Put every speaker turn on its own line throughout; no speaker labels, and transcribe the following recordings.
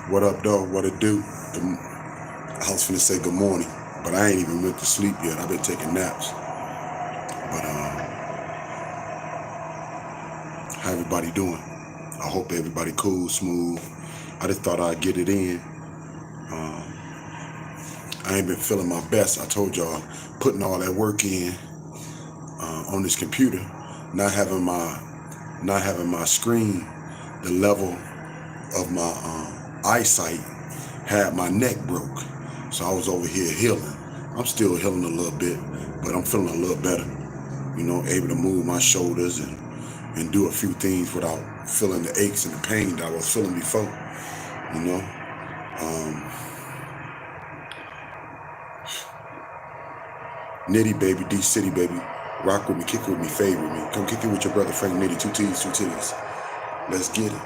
What up, though? What it do? I was finna say good morning, but I ain't even went to sleep yet. I've been taking naps. But how everybody doing? I hope everybody cool, smooth. I just thought I'd get it in. I ain't been feeling my best. I told y'all, putting all that work in on this computer, not having my screen, the level of my eyesight had my neck broke. So I was over here healing. I'm still healing a little bit, but I'm feeling a little better. You know, able to move my shoulders and do a few things without feeling the aches and the pain that I was feeling before. You know, Nitty baby, D City baby, rock with me, kick it with me, fade with me. Come kick it with your brother Frank Nitty, two T's, two titties. Let's get it.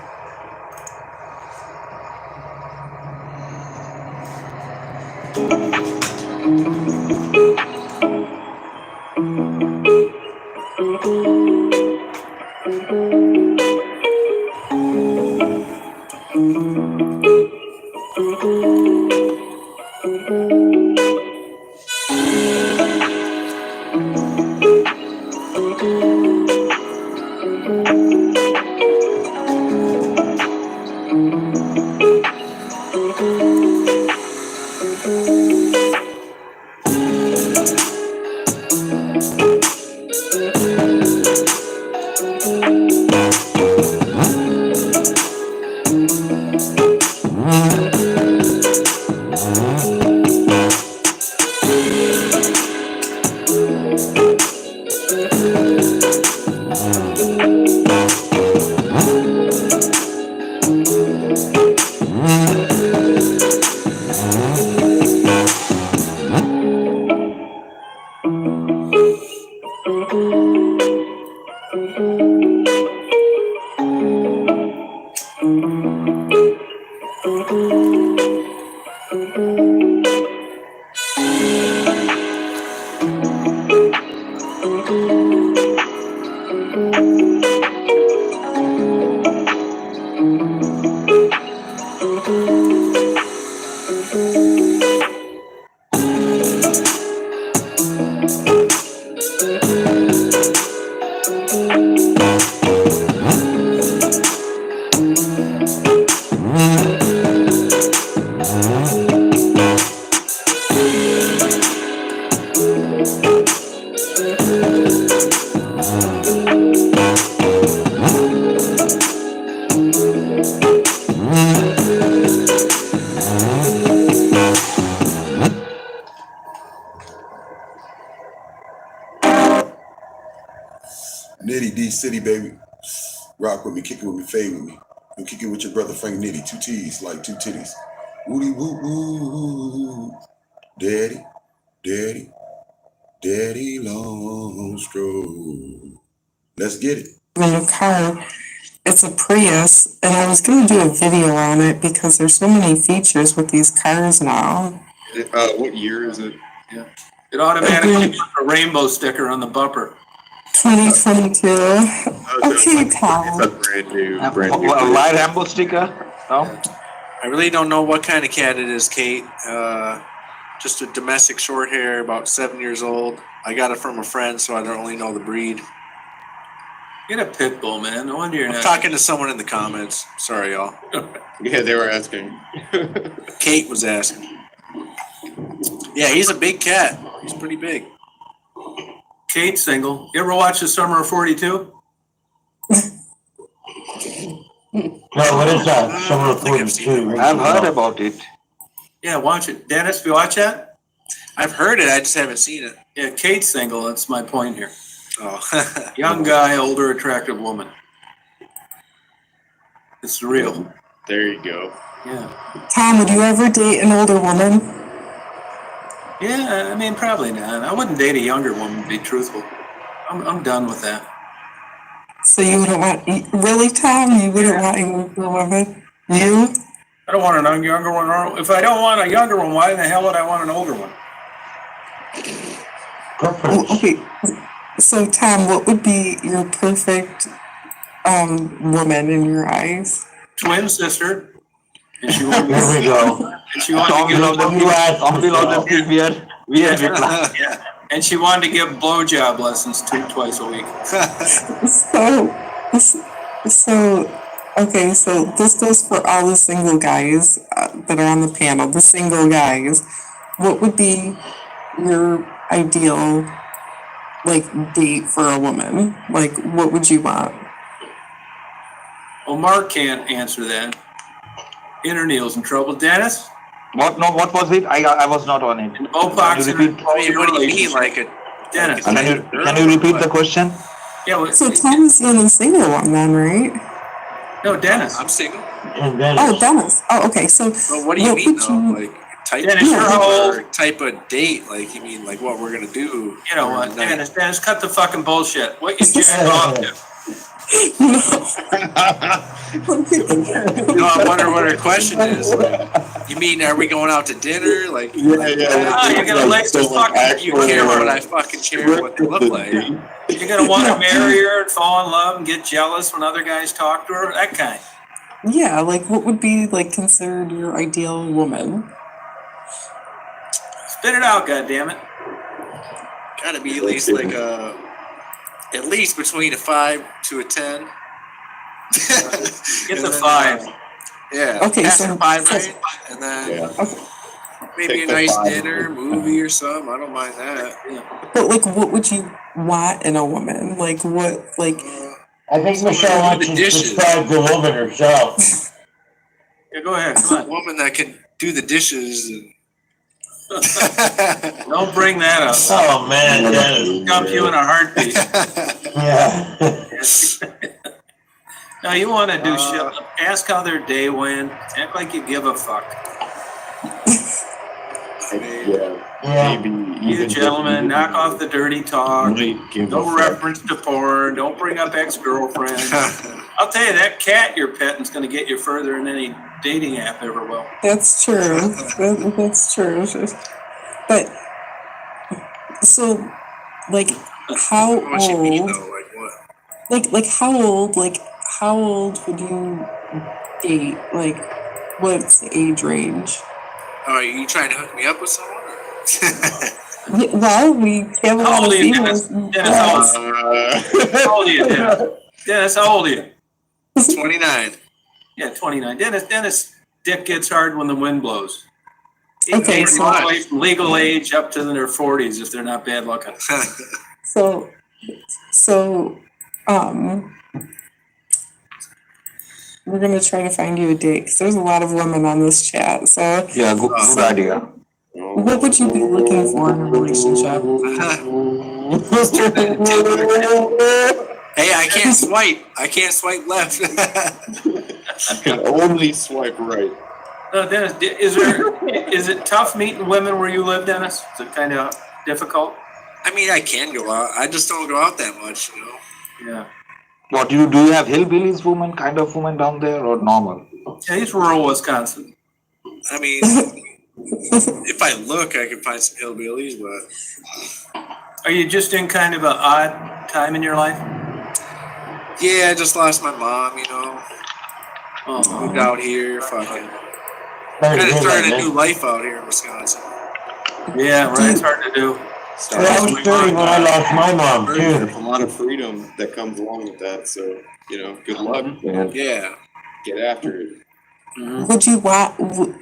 Nitty D City baby, rock with me, kick it with me, fade with me. And kick it with your brother Frank Nitty, two T's like two titties. Woody woo woo, daddy, daddy, daddy long stroll. Let's get it.
New car. It's a Prius, and I was going to do a video on it because there's so many features with these cars now.
What year is it?
Yeah. It automatically puts a rainbow sticker on the bumper.
2022. Okay, Tom.
It's a brand new.
A light rainbow sticker? No?
I really don't know what kind of cat it is, Kate. Just a domestic short hair, about 7 years old. I got it from a friend, so I don't really know the breed.
Get a pit bull, man. No wonder you're
I'm
not.
talking to someone in the comments. Sorry, y'all.
Yeah, they were asking.
Kate was asking. Yeah, he's a big cat. He's pretty big.
Kate single. You ever watch The Summer of 42?
No, what is that? Summer of 42. I've heard about it.
Yeah, watch it. Dennis, have you watch that?
I've heard it. I just haven't seen it.
Yeah, Kate's single. That's my point here.
Oh,
Young guy, older, attractive woman. It's real.
There you go.
Yeah.
Tom, would you ever date an older woman?
Yeah, I mean, probably not. I wouldn't date a younger woman, to be truthful. I'm done with that.
So you wouldn't want, really, Tom? You wouldn't want a younger woman? You?
I don't want a younger one. Or if I don't want a younger one, why the hell would I want an older one?
Okay. So, Tom, what would be your perfect woman in your eyes?
Twin sister. And she wanted
Here we go.
and she wanted to
Some of them think we are replying.
yeah, and she wanted to give blowjob lessons twice a week.
Okay, so this goes for all the single guys that are on the panel. The single guys, what would be your ideal date for a woman? Like, what would you want?
Well, Mark can't answer that. Interneal's in trouble. Dennis?
What? No, what was it? I was not on it.
Botox
Can you repeat?
What do you mean, like a
Dennis?
Can you repeat the question?
Yeah, well,
So Tom is the only single one then, right?
no, Dennis.
I'm single.
Oh, Dennis. Oh, okay. So
But what do you mean
would
though? Like type
Dennis, you're how old?
or type of date? Like you mean like what we're gonna do?
You know what, Dennis, cut the fucking bullshit. What you jacked off to?
No, I wonder what her question is. You mean are we going out to dinner? Like
You're gonna like the fucking.
you care what I fucking care what they look like.
You're gonna want to marry her and fall in love and get jealous when other guys talk to her. That kind.
Yeah, like what would be considered your ideal woman?
Spit it out, goddammit.
Gotta be at least like at least between a 5 to a 10.
Get the 5.
Yeah.
Okay,
Pass
so-
the 5 right, and then maybe
Take
a
the
nice
5.
dinner, movie or something. I don't mind that.
But what would you want in a woman? Like what?
I think Michelle wants to describe the woman herself.
Yeah, go ahead.
A
Come on.
woman that can do the dishes. And
Don't bring that up.
Oh man, Dennis.
Dump you in a heartbeat.
Yeah.
No, you want to do shit. Ask how their day went. Act like you give a fuck.
Yeah.
You gentlemen, knock off the dirty talk. No reference to porn. Don't bring up ex-girlfriend. I'll tell you, that cat you're petting is going to get you further than any dating app ever will.
That's true. That's true. But so, how
what you mean
old?
though? Like what?
How old would you date? Like, what's the age range?
Oh, are you trying to hook me up with someone? Or?
Well, we have a
How
lot
old
of
are you, Dennis?
females.
Dennis, how old are you, Dennis? Dennis, how old are you?
29.
Yeah, 29. Dennis, dick gets hard when the wind blows.
Okay,
It's all the way from legal age up to their 40s if they're not bad looking.
So, we're gonna try to find you a date because there's a lot of women on this chat. So,
Yeah, good idea.
what would you be looking for in a relationship?
Hey, I can't swipe. I can't swipe left.
You can only swipe right.
No, Dennis, is it tough meeting women where you live, Dennis? Is it kind of difficult?
I mean, I can go out. I just don't go out that much, you know.
Yeah.
What do you have hillbillies woman kind of woman down there or normal?
Yeah, he's rural Wisconsin.
I mean, if I look, I can find some hillbillies, but
Are you just in kind of an odd time in your life?
yeah, I just lost my mom, you know.
Oh,
Moved out here, fucking kind of starting a new life out here in Wisconsin.
yeah, right. It's hard to do.
I was 30 when I lost my mom
There's
too.
a lot of freedom that comes along with that. So, good luck, man.
Yeah.
Get after it.
Mhm.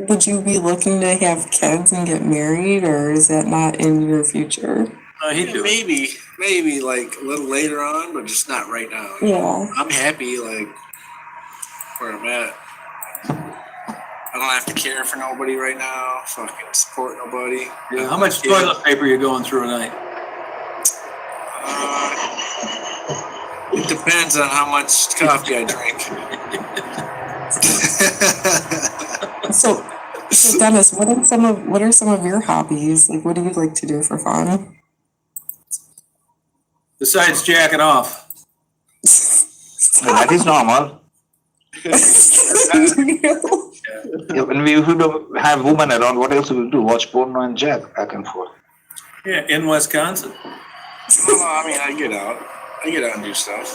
Would you be looking to have kids and get married, or is that not in your future?
He'd do it.
Maybe like a little later on, but just not right now.
Yeah.
I'm happy like where I'm at. I don't have to care for nobody right now. Fucking support nobody.
Yeah, how much toilet paper are you going through a night?
It depends on how much coffee I drink.
So Dennis, what are some of your hobbies? Like, what do you like to do for fun?
Besides jacking off.
That is normal. Yeah, when we don't have women around, what else will we do? Watch porno and jack back and forth.
Yeah, in Wisconsin.
Well, I mean, I get out and do stuff.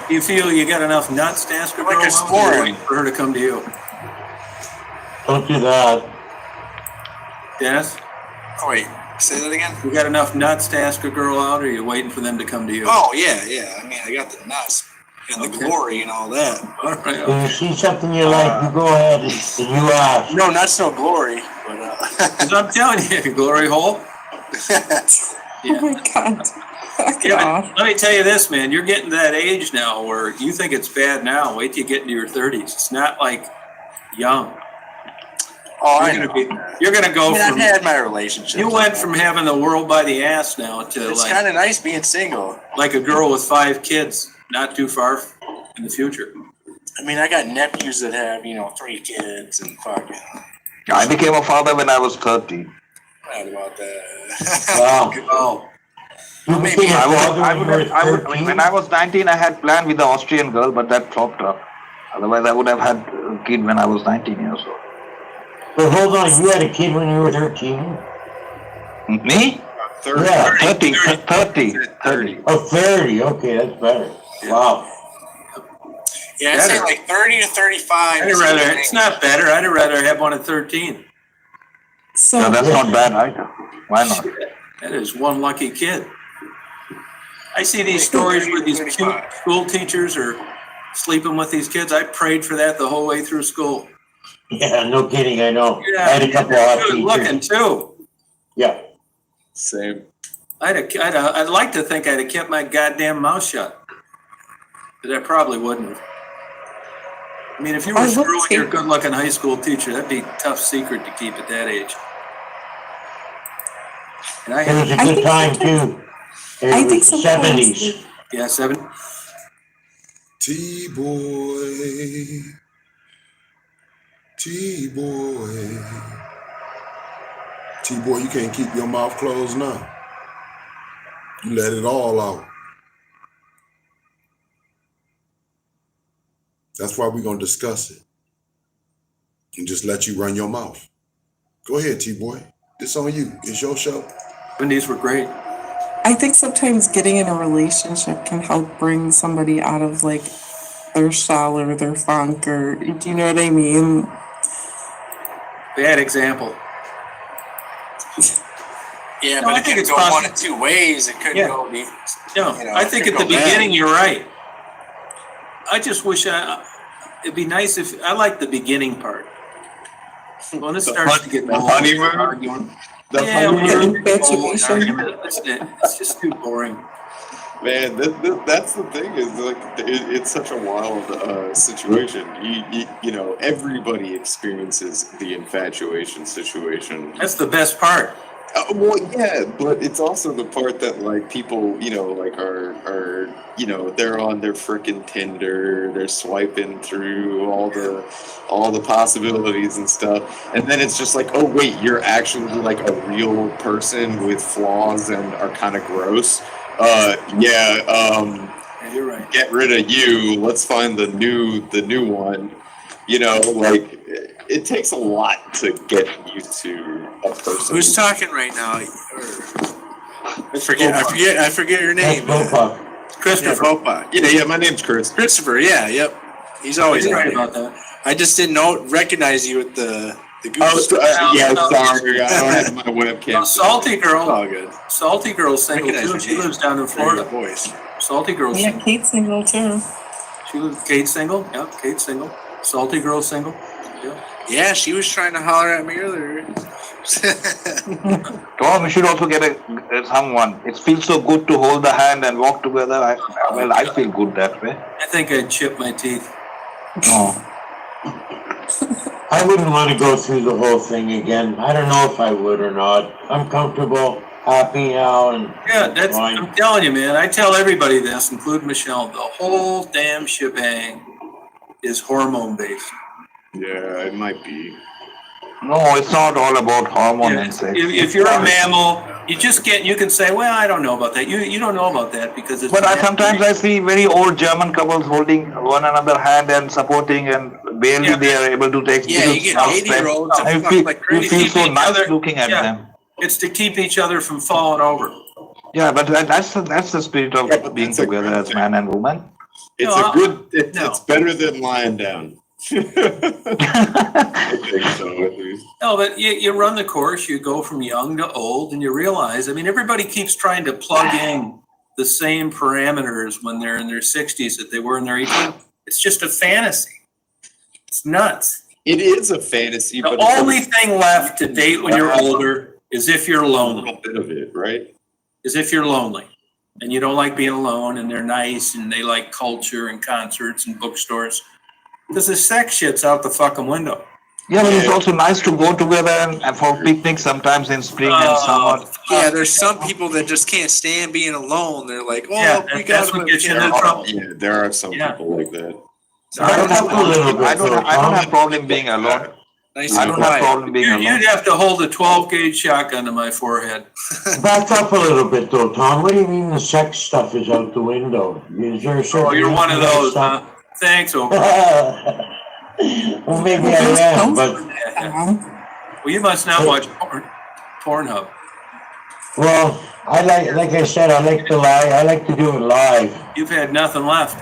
You feel you got enough nuts to ask a
Like
girl
a
out, or
sport.
wait for her to come to you?
Don't do that.
Dennis,
Oh, wait, say that again?
you got enough nuts to ask a girl out, or are you waiting for them to come to you?
Oh, yeah. I mean, I got the nuts and the
Okay.
glory and all that.
All right.
If you
Okay.
see something you like, you go ahead and you ask.
No, not so glory, but
'Cause I'm telling you, glory hole.
Oh my god. Fuck
Yeah,
off.
but let me tell you this, man. You're getting to that age now where you think it's bad now. Wait till you get into your 30s. It's not like young.
oh, I
You're
know.
you're gonna
I
go
mean, I've
from.
had my relationships.
You went from having the world by the ass now to
It's kind
like
of nice being single.
a girl with 5 kids, not too far in the future.
I mean, I got nephews that have, 3 kids and fucking.
I became a father when I was 30.
Mad about that.
Wow.
Oh,
You
Maybe
became a father when you were
I would,
13?
when I was 19, I had planned with the Austrian girl, but that flopped up. Otherwise, I would have had a kid when I was 19 years old.
But hold on, you had a kid when you were 13?
Me?
30.
Yeah.
30.
Oh, 30. Okay, that's better. Wow.
Yeah, I'd say like 30 to 35.
I'd rather. It's not better. I'd rather have one at 13.
So
No, that's not bad either. Why not?
That is one lucky kid. I see these stories where these cute school teachers are sleeping with these kids. I prayed for that the whole way through school.
Yeah, no kidding, I know.
Yeah,
I had a couple of hot
good looking
teachers.
too.
Yeah.
Same.
I'd like to think I'd have kept my goddamn mouth shut, but I probably wouldn't have. I mean, if you were
I would
screwing your
take-
good-looking high school teacher, that'd be a tough secret to keep at that age. And I
It was
had,
a
I
good
think
time
sometimes-
too. It
I think
was the
sometimes
70s.
yeah, 7.
T-boy, T-boy. T-boy, you can't keep your mouth closed now. You let it all out. That's why we're going to discuss it. And just let you run your mouth. Go ahead, T-boy. It's on you. It's your show.
Wendy's were great.
I think sometimes getting in a relationship can help bring somebody out of like their shell or their funk, or do you know what I mean?
Bad example.
Yeah,
No,
but
I
it
think
could
it's
go one
possible.
of two ways. It could
Yeah.
go.
No,
You know,
I think
it
at
could
the
go bad.
beginning you're right. I just wish it'd be nice if I like the beginning part. When it starts to get
the
old,
honeymoon?
arguing.
The
Yeah, when you're
honeymoon?
Infatuation.
it's just too boring.
Man, that's the thing is like it's such a wild situation. You know, everybody experiences the infatuation situation.
That's the best part.
Well, yeah, but it's also the part that like people, you know, like are you know, they're on their frickin' Tinder, they're swiping through all the possibilities and stuff, and then it's just like, oh wait, you're actually like a real person with flaws and are kind of gross.
Yeah, you're right.
Get rid of you. Let's find the new one. You know, like it takes a lot to get used to a person.
Who's talking right now? I forget your
That's
name.
Bopak.
Yeah,
Christopher.
Bopak.
Yeah, my name's Chris.
Christopher. Yeah, yep. He's always
You're
on
right
there.
about that.
I just didn't recognize you with the goose.
Yeah, sorry, I don't have my webcam.
Salty
It's
girl.
all good.
Salty girl's single
Recognize
too.
your
She
name.
lives down in Florida.
Voice.
Salty girl's
Yeah,
single.
Kate's single too.
Kate's single. Yeah, Kate's single. Salty girl's single.
Yeah, she was trying to holler at me earlier.
Tom, you should also get someone. It feels so good to hold the hand and walk together. I feel good that way.
I think I'd chip my teeth.
No.
I wouldn't want to go through the whole thing again. I don't know if I would or not. I'm comfortable, happy now, and
Yeah, that's.
fine.
I'm telling you, man. I tell everybody this, including Michelle. The whole damn shebang is hormone based.
Yeah, it might be.
No, it's not all about hormone and sex.
If you're a mammal, you can say, well, I don't know about that. You don't know about that because it's.
But sometimes I see very old German couples holding one another hand and supporting, and barely
Yeah.
they are able to take.
Yeah, you get 80-years-olds to
I
fuck
feel,
like
you
crazy.
feel so
Keep each
nice
other-
looking at
yeah.
them.
It's to keep each other from falling over.
Yeah, but that's the spirit of
Yeah, but
being
that's a
together
good
as
thing.
man and woman.
It's
No,
a good.
no.
It's better than lying down. I think so, at least.
No, but you run the course, you go from young to old, and you realize, I mean, everybody keeps trying to plug in the same parameters when they're in their 60s that they were in their 80s. It's just a fantasy. It's nuts.
It is a fantasy,
The
but
only thing left to date when you're older is if you're
a
lonely,
little bit of it, right?
is if you're lonely and you don't like being alone and they're nice and they like culture and concerts and bookstores. Because the sex shit's out the fucking window.
Yeah, but it's also nice to go together and for picnics sometimes in spring and summer.
Yeah, there's some people that just can't stand being alone. They're like, oh,
Yeah,
we
that's
got
what gets you into trouble.
Yeah, there are some
Yeah.
people like that.
I don't have
a little bit,
I don't have problem being alone.
Nice
I
and
don't have
quiet.
problem being alone.
You'd have to hold a 12-gauge shotgun to my forehead.
Back up a little bit though, Tom. What do you mean the sex stuff is out the window? Is there a certain?
Oh, you're one of those,
stuff?
huh? Thanks, Oprah.
Well, maybe I am, but
Well, you must not watch Pornhub.
well, like I said, I like to lie. I like to do it live.
You've had nothing left.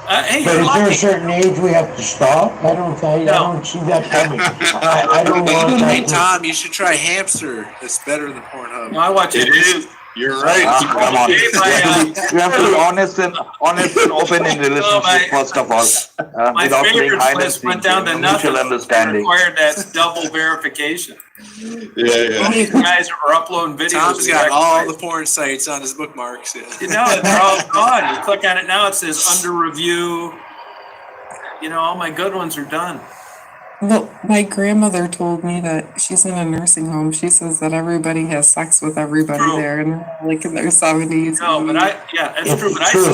Hey,
But
you're
is there a
lucky.
certain age we have to stop? I don't see that coming. I don't want
Hey,
that.
Tom, you should try Hamster. It's better than Pornhub.
No, I watch it.
It is. You're right.
Come on. You have to be honest and open in relationship first of all,
My
without playing
favorites
hide and
list
seek.
went down to nothing.
Mutual understanding.
Required that double verification.
Yeah.
These guys are uploading videos.
Tom's got all the porn sites on his bookmarks. Yeah.
You know, they're all gone. You click on it now, it says under review. You know, all my good ones are done.
Well, my grandmother told me that she's in a nursing home. She says that everybody has sex with everybody
True.
there, and they're like in their 70s.
No, but that's
It's
true. But
true.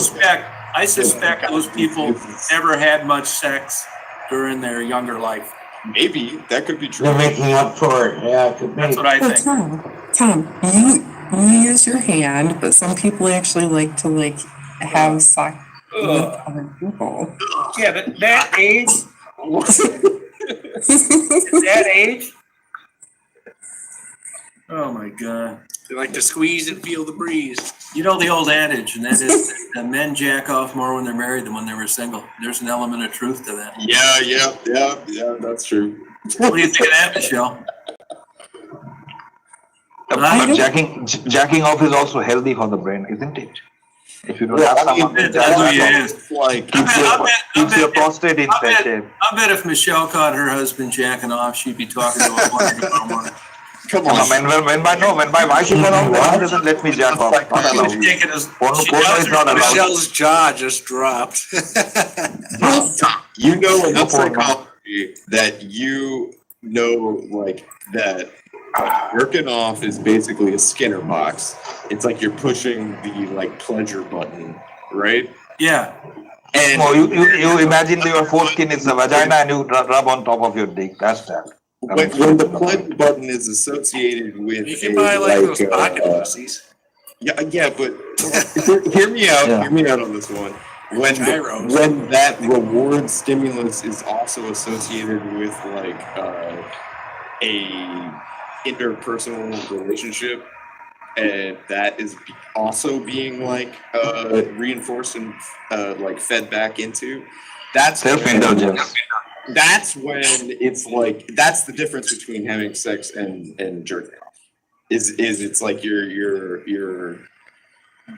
I suspect those people never had much sex during their younger life.
Maybe that could be true.
They're making up for it. Yeah, it could be.
That's what I
Well,
think.
Tom, you use your hand, but some people actually like to have sex with
Ugh.
other people.
Yeah, but that age. That age. Oh my God.
They like to squeeze and feel the breeze.
You know the old adage, and that is that men jack off more when they're married than when they were single. There's an element of truth to that.
Yeah, that's true.
What do you think of that, Michelle?
But jacking off is also healthy for the brain, isn't it? If you don't have someone to
that's what
jack
it
off,
is.
It's like
keeps your prostate infected.
I bet if Michelle caught her husband jacking off, she'd be talking to a partner tomorrow morning.
come
No,
on.
when my wife is around, then he doesn't let me jack off. Not
She
allowed.
would take it as
Porno
she
is
does
not
it.
allowed.
Michelle's jaw just dropped.
You know enough
No porn.
psychology that you know like that jerking off is basically a Skinner box. It's like you're pushing the like pleasure button, right?
Yeah.
And
No, you imagine your foreskin is a vagina and you rub on top of your dick. That's that.
when the pleasure button is associated with
You can buy like those pocket pussies.
yeah, but hear me out.
Yeah.
Hear me out on this one.
Gyros.
When that reward stimulus is also associated with like a interpersonal relationship, and that is also being like reinforced and like fed back into, that's
Self-indulgence.
that's when it's like that's the difference between having sex and jerking off. Is it's like you're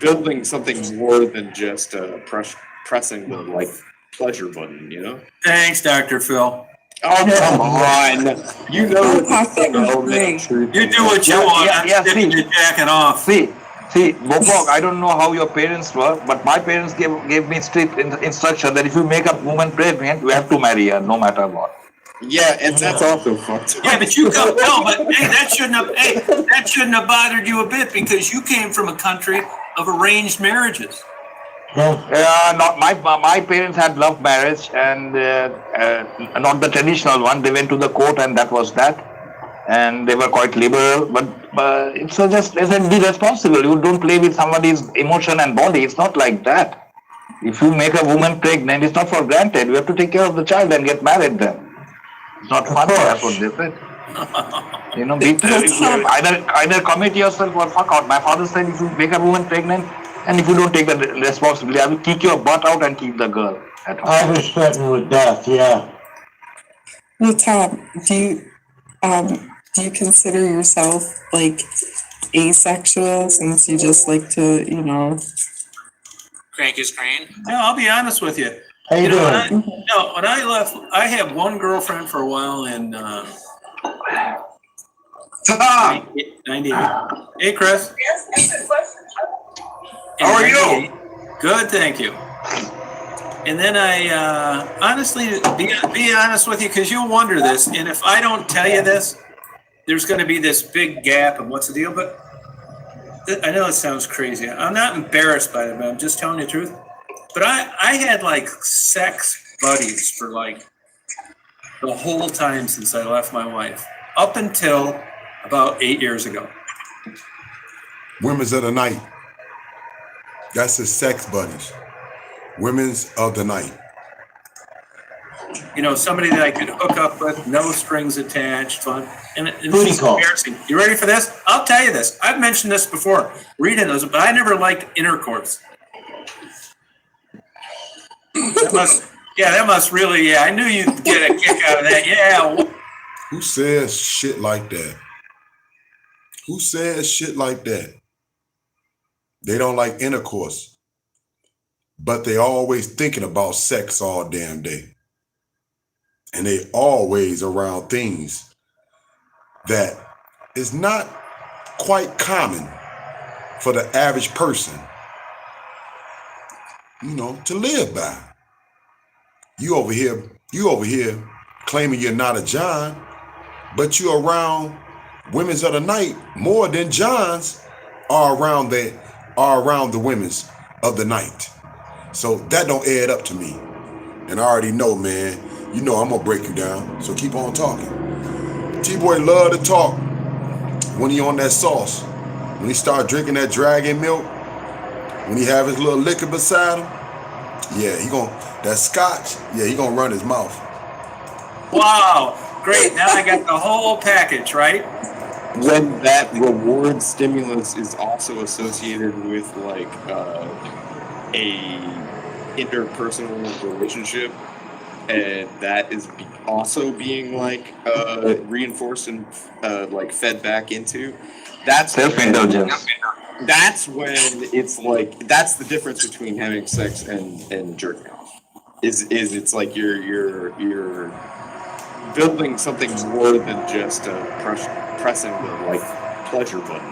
building something more than just pressing the like pleasure button, you know?
Thanks, Dr. Phil.
Oh come on! You know it's
I think
an
it's
element
great.
of truth.
You do what you
Yeah,
want.
yeah,
I'm
yeah,
sticking
see.
to jacking off.
See, Bopok, I don't know how your parents were, but my parents gave me strict instruction that if you make a woman pregnant, you have to marry her, no matter what.
Yeah, and that's also fucked up.
Yeah, but you come. No, but hey, that shouldn't have bothered you a bit because you came from a country of arranged marriages.
Not my parents had love marriage and not the traditional one. They went to the court and that was that, and they were quite liberal. But it's just be responsible. You don't play with somebody's emotion and body. It's not like that. If you make a woman pregnant, it's not for granted. You have to take care of the child and get married then. It's not fun. That's what they said. You know, either commit yourself or fuck out. My father said if you make a woman pregnant, and if you don't take the responsibility, I will kick your butt out and keep the girl. at home.
I was threatened with death, yeah.
Well, Tom, do you consider yourself like asexual since you just like to,
Crank his crane.
No, I'll be honest with you.
How you
When I,
doing?
when I left, I had one girlfriend for a while in
Tom,
98. Hey, Chris.
how are you?
98. Good, thank you. And then I honestly, be honest with you, because you'll wonder this, and if I don't tell you this, there's going to be this big gap and what's the deal, but I know it sounds crazy. I'm not embarrassed by it, but I'm just telling you the truth. But I had like sex buddies for like the whole time since I left my wife, up until about 8 years ago.
Women's of the night. That's his sex buddies. Women's of the night.
Somebody that I could hook up with, no strings attached, fun. And it's
Booty
just
call.
embarrassing. You ready for this? I'll tell you this. I've mentioned this before. Rita knows it, but I never liked intercourse. That must really, I knew you'd get a kick out of that. Yeah.
Who says shit like that? Who says shit like that? They don't like intercourse, but they always thinking about sex all damn day. And they always around things that is not quite common for the average person, to live by. You over here claiming you're not a John, but you're around women's of the night more than Johns are around the women's of the night. So that don't add up to me. And I already know, man, I'm gonna break you down. So keep on talking. TBoy love to talk when he on that sauce. When he start drinking that dragon milk, when he have his little liquor beside him, yeah, that scotch, yeah, he gonna run his mouth.
Wow. Great. Now I got the whole package, right?
When that reward stimulus is also associated with like a interpersonal relationship, and that is also being like reinforced and like fed back into, that's
Self-indulgence.
that's when it's like that's the difference between having sex and jerking off. Is it's like you're building something more than just pressing the like pleasure button,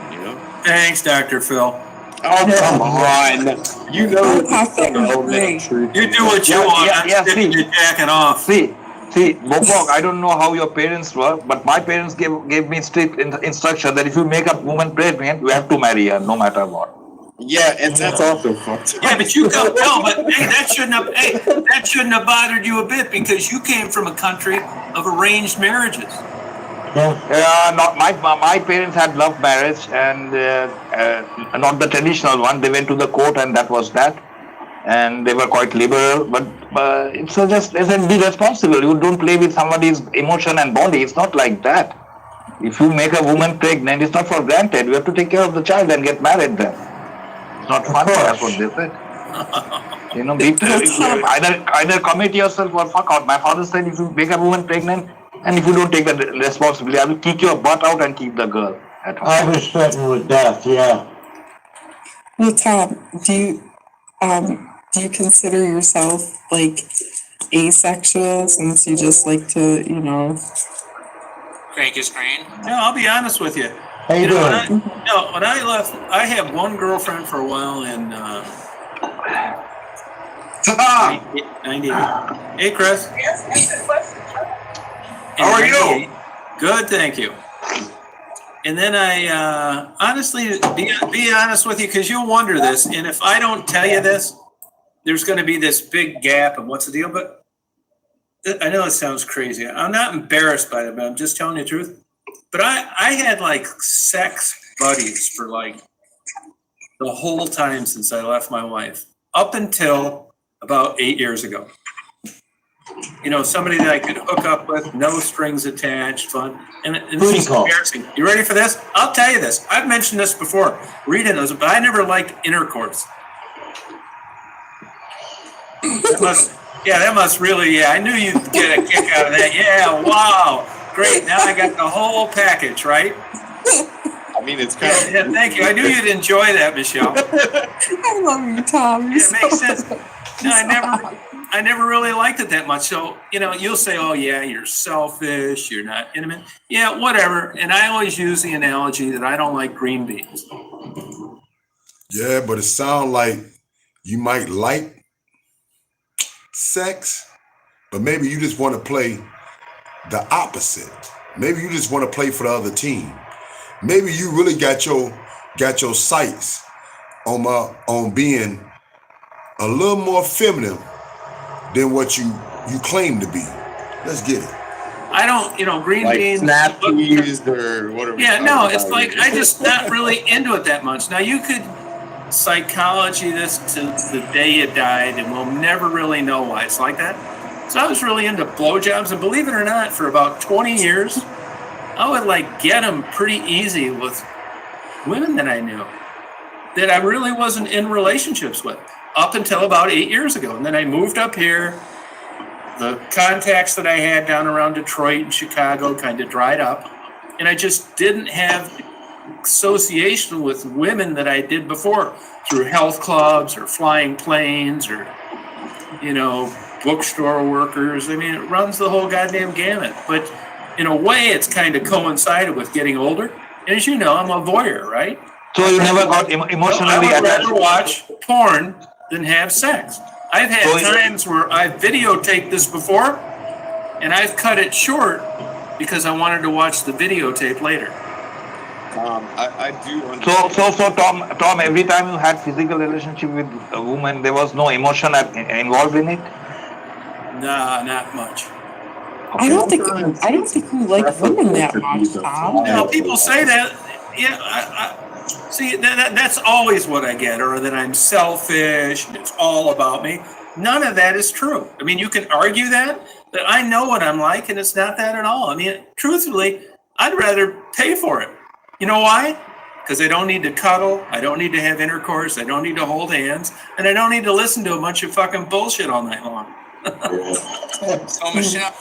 Thanks, Dr. Phil.
Oh come on! You know
Oh,
it's
Papa,
some element
great.
of truth.
You do what you want. I'm sitting here jacking off.
See, Bopok, I don't know how your parents were, but my parents gave me strict instruction that if you make a woman pregnant, you have to marry her, no matter what.
Yeah, and that's also fucked up.
Yeah, but you don't know. But hey, that shouldn't have bothered you a bit because you came from a country of arranged marriages.
Not my parents had love marriage and not the traditional one. They went to the court and that was that, and they were quite liberal. But it's just be responsible. You don't play with somebody's emotion and body. It's not like that. If you make a woman pregnant, it's not for granted. You have to take care of the child and get married then. It's not fun. That's what they said. Either commit yourself or fuck out. My father said if you make a woman pregnant, and if you don't take the responsibility, I will kick your butt out and keep the girl at home.
I was threatened with death, yeah.
Well, Tom, do you consider yourself like asexual since you just like to,
Crank his crane.
No, I'll be honest with you.
How you doing?
When I left, I had one girlfriend for a while in
Tom,
98. Hey, Chris.
how are you?
Good, thank you. And then I honestly, be honest with you, because you'll wonder this, and if I don't tell you this, there's going to be this big gap and what's the deal, but I know it sounds crazy. I'm not embarrassed by it, but I'm just telling you the truth. But I had like sex buddies for like the whole time since I left my wife, up until about 8 years ago. Somebody that I could hook up with, no strings attached, fun. And it's
Booty
just
call.
embarrassing. You ready for this? I'll tell you this. I've mentioned this before. Rita knows it, but I never liked intercourse. Yeah, that must really, yeah, I knew you'd get a kick out of that. Yeah, wow. Great. Now I got the whole package, right?
I mean, it's kind of.
Yeah, thank you. I knew you'd enjoy that, Michelle.
I love you, Tom. You're
It makes
so-
sense. No, I never really liked it that much. So, you'll say, oh, yeah, you're selfish, you're not intimate. Yeah, whatever. And I always use the analogy that I don't like green beans.
Yeah, but it sounds like you might like sex, but maybe you just want to play the opposite. Maybe you just want to play for the other team. Maybe you really got your sights on being a little more feminine than what you claim to be. Let's get it.
I don't, green
Like
beans.
snap peas or whatever.
Yeah, no, it's like I just not really into it that much. Now you could psychology this to the day you died, and we'll never really know why it's like that. So I was really into blowjobs, and believe it or not, for about 20 years, I would get them pretty easy with women that I knew that I really wasn't in relationships with up until about 8 years ago, and then I moved up here. The contacts that I had down around Detroit and Chicago kind of dried up, and I just didn't have association with women that I did before through health clubs or flying planes or, bookstore workers. I mean, it runs the whole goddamn gamut. But in a way, it's kind of coincided with getting older. And as you know, I'm a voyeur, right?
So you never got emotionally
I would
attached.
rather watch porn than have sex. I've had
So
times where I've videotaped this before, and I've cut it short because I wanted to watch the videotape later.
I do understand.
So Tom, every time you had physical relationship with a woman, there was no emotion involved in it.
Nah, not much.
I don't think you like women that much, Tom.
You know, people say that. Yeah, I see. That's always what I get, or that I'm selfish and it's all about me. None of that is true. I mean, you can argue that, but I know what I'm like, and it's not that at all. I mean, truthfully, I'd rather pay for it. You know why? Because I don't need to cuddle, I don't need to have intercourse, I don't need to hold hands, and I don't need to listen to a bunch of fucking bullshit all night long.
So Michelle,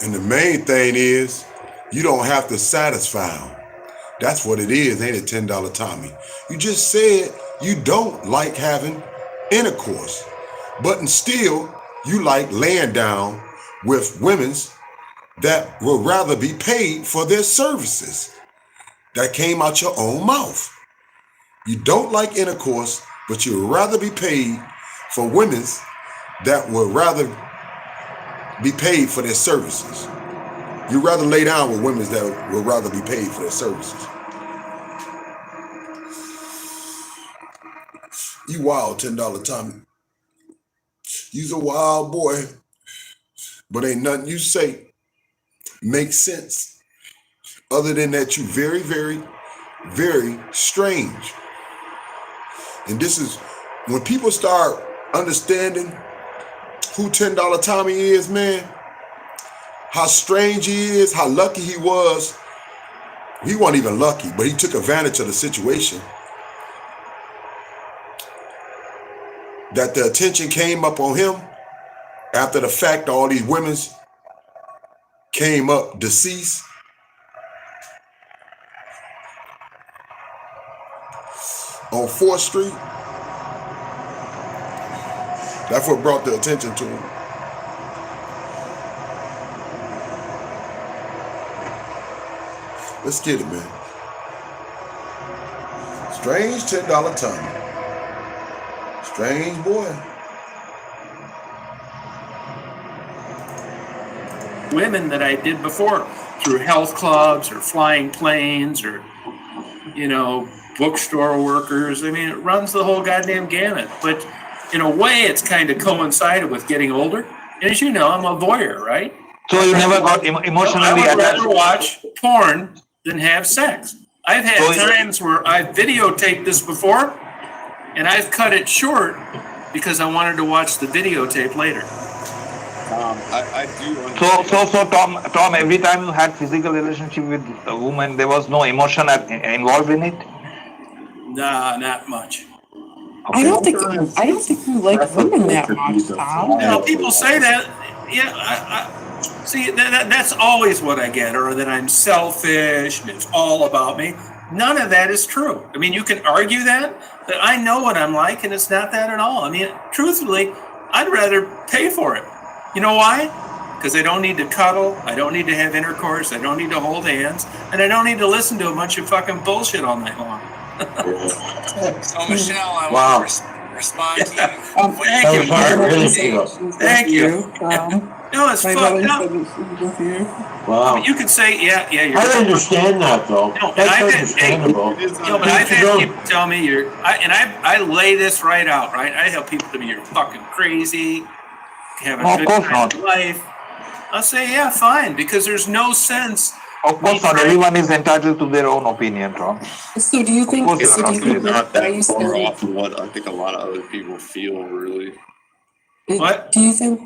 And the main thing is, you don't have to satisfy them. That's what it is, ain't it, $10 Tommy? You just said you don't like having intercourse, but still you like laying down with women's that will rather be paid for their services. That came out your own mouth. You don't like intercourse, but you would rather be paid for women's that would rather be paid for their services. You'd rather lay down with women that would rather be paid for their services. You wild, $10 Tommy. You's a wild boy, but ain't nothing you say makes sense. Other than that, you very, very, very strange. And this is when people start understanding who $10 Tommy is, man, how strange he is, how lucky he was. He wasn't even lucky, but he took advantage of the situation. That the attention came up on him after the fact all these women came up deceased. On 4th Street. That's what brought the attention to him. Let's get it, man. Strange $10 Tommy. Strange boy.
Women that I did before through health clubs or flying planes or, bookstore workers. I mean, it runs the whole goddamn gamut. But in a way, it's kind of coincided with getting older. And as you know, I'm a voyeur, right?
So you never got emotionally
I would
attached.
rather watch porn than have sex. I've had
So
times where I've videotaped this before, and I've cut it short because I wanted to watch the videotape later.
I do understand.
So Tom, every time you had physical relationship with a woman, there was no emotion involved in it.
Nah, not much.
I don't think you like women that much, Tom.
You know, people say that. Yeah, I see that's always what I get, or that I'm selfish and it's all about me. None of that is true. I mean, you can argue that, but I know what I'm like, and it's not that at all. I mean, truthfully, I'd rather pay for it. You know why? Because I don't need to cuddle, I don't need to have intercourse, I don't need to hold hands, and I don't need to listen to a bunch of fucking bullshit all night long.
So Michelle, I
Wow.
want to respond to you.
Thank you,
That
Mark.
really
She's
feels.
Thank you. No, it's
My
fucked
brother
up.
said that she was with you.
Wow.
You could say, yeah, you're.
I understand that though.
No, and
That's
I've had-
understandable.
No, but I've had people tell me I lay this right out, right? I tell people to me, you're fucking crazy, having
No,
a
of
good
course
time
not.
in life. I'll say, yeah, fine, because there's no sense.
Of course not. Everyone is entitled to their own opinion, Tom.
So do you think?
course it's
So do you
not
think
crazy.
Not that
guys
far
that-
off from what I think a lot of other people feel, really.
What?
Do you think?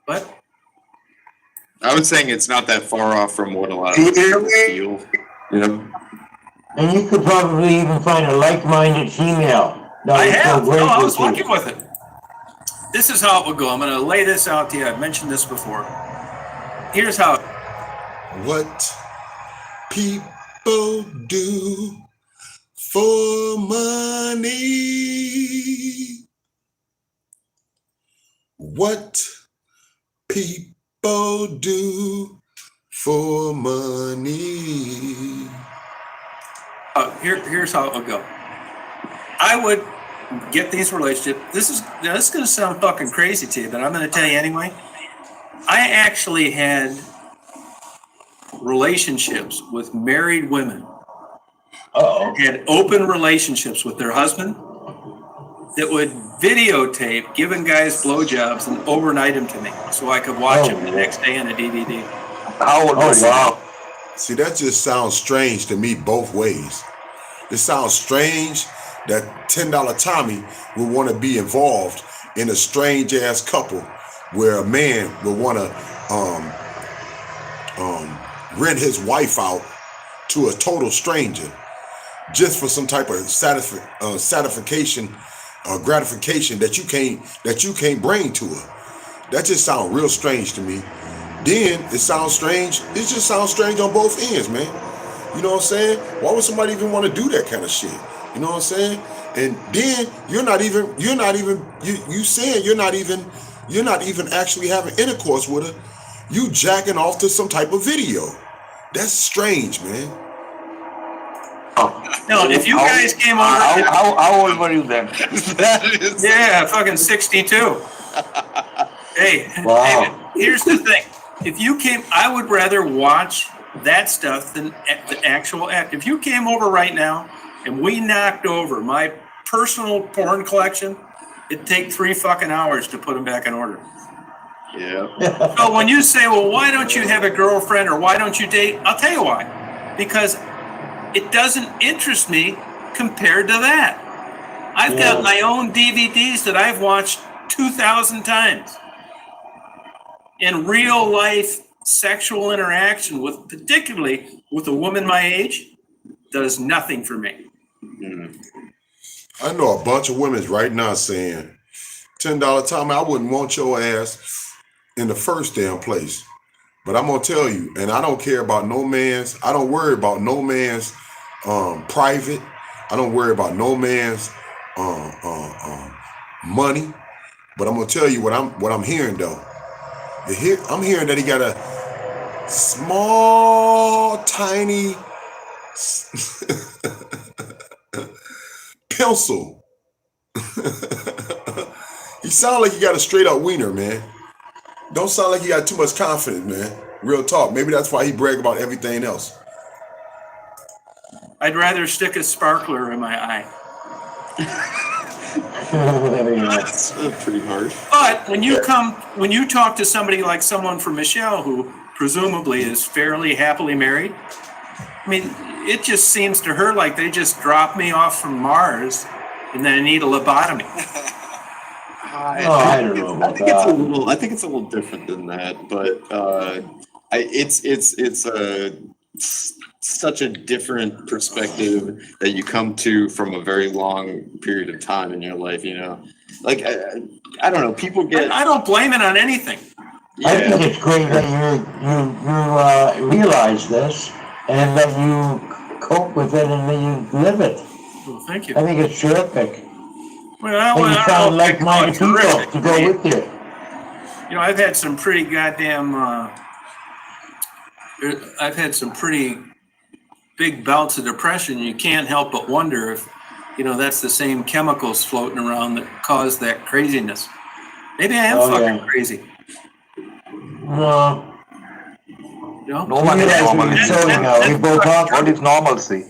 What?
I was saying it's not that far off from what a lot of other people feel. You know?
And you could probably even find a like-minded female. That
I
would
have.
feel great
No, I
with
was
you.
working with it. This is how it would go. I'm going to lay this out to you. I've mentioned this before. Here's how.
What people do for money. What people do for money.
Here's how it would go. I would get these relationships. This is going to sound fucking crazy to you, but I'm going to tell you anyway. I actually had relationships with married women.
Uh-oh.
Had open relationships with their husband that would videotape giving guys blowjobs and overnight them to me so I could watch them the next day on a DVD.
How old was
Oh, wow.
See, that just sounds strange to me both ways. It sounds strange that $10 Tommy would want to be involved in a strange ass couple where a man would want to rent his wife out to a total stranger just for some type of satisfaction or gratification that you can't bring to her. That just sounds real strange to me. Then it sounds strange. It just sounds strange on both ends, man. You know what I'm saying? Why would somebody even want to do that kind of shit? You know what I'm saying? And then you're not even actually having intercourse with her. You jacking off to some type of video. That's strange, man.
No, if you guys came over,
How old were you then?
yeah, fucking 62. Hey,
Wow.
hey, here's the thing. If you came, I would rather watch that stuff than the actual act. If you came over right now and we knocked over my personal porn collection, it'd take 3 fucking hours to put them back in order.
Yeah.
So when you say, well, why don't you have a girlfriend or why don't you date? I'll tell you why. Because it doesn't interest me compared to that. I've got my own DVDs that I've watched 2,000 times. In real life sexual interaction with, particularly with a woman my age, does nothing for me.
I know a bunch of women right now saying, $10 Tommy, I wouldn't want your ass in the first damn place. But I'm gonna tell you, and I don't care about no man's, I don't worry about no man's private. I don't worry about no man's money. But I'm gonna tell you what I'm hearing though. I'm hearing that he got a small, tiny pencil. He sound like he got a straight up wiener, man. Don't sound like he got too much confidence, man. Real talk. Maybe that's why he brag about everything else.
I'd rather stick a sparkler in my eye.
That's pretty harsh.
But when you talk to somebody like someone from Michelle, who presumably is fairly happily married, I mean, it just seems to her like they just dropped me off from Mars and then I need a lobotomy.
I don't know about that.
I think it's a little different than that, but it's such a different perspective that you come to from a very long period of time in your life, you know. Like I don't know, people get.
I don't blame it on anything.
I think it's great that you realize this and that you cope with it and that you live it.
Well, thank you.
I think it's terrific.
Well,
And you
I don't
found
know if I call it
like-minded people
terrific.
to go with you.
You know, I've had some pretty goddamn. I've had some pretty big bouts of depression. You can't help but wonder if, you know, that's the same chemicals floating around that cause that craziness. Maybe I am fucking crazy.
No.
You know?
No one is
Realize what
normal.
you're saying now. We both are.
What is normalcy?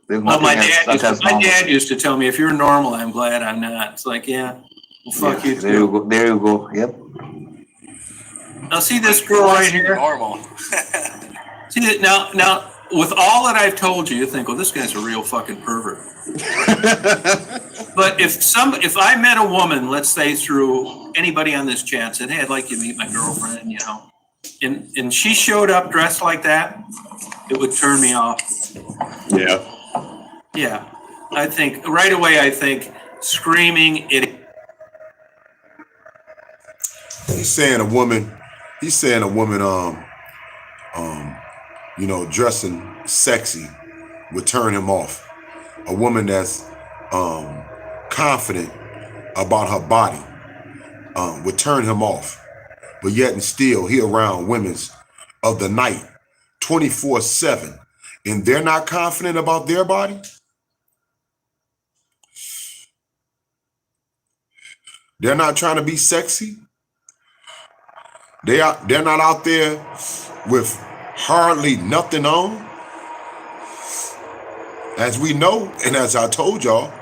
There's
Well,
nothing
my dad used to tell me, if you're normal, I'm glad I'm not. It's like, yeah, well, fuck you
There you
too.
go. There you go. Yep.
Now see this girl right here?
Normal.
See that now with all that I've told you, you think, well, this guy's a real fucking pervert. But if I met a woman, let's say through anybody on this chat, said, hey, I'd like you to meet my girlfriend, you know, and she showed up dressed like that, it would turn me off.
Yeah.
Yeah. I think right away, I think screaming it.
He's saying a woman, you know, dressing sexy would turn him off. A woman that's confident about her body would turn him off. But yet and still, he around women's of the night 24/7, and they're not confident about their body. They're not trying to be sexy. They're not out there with hardly nothing on. As we know, and as I told y'all,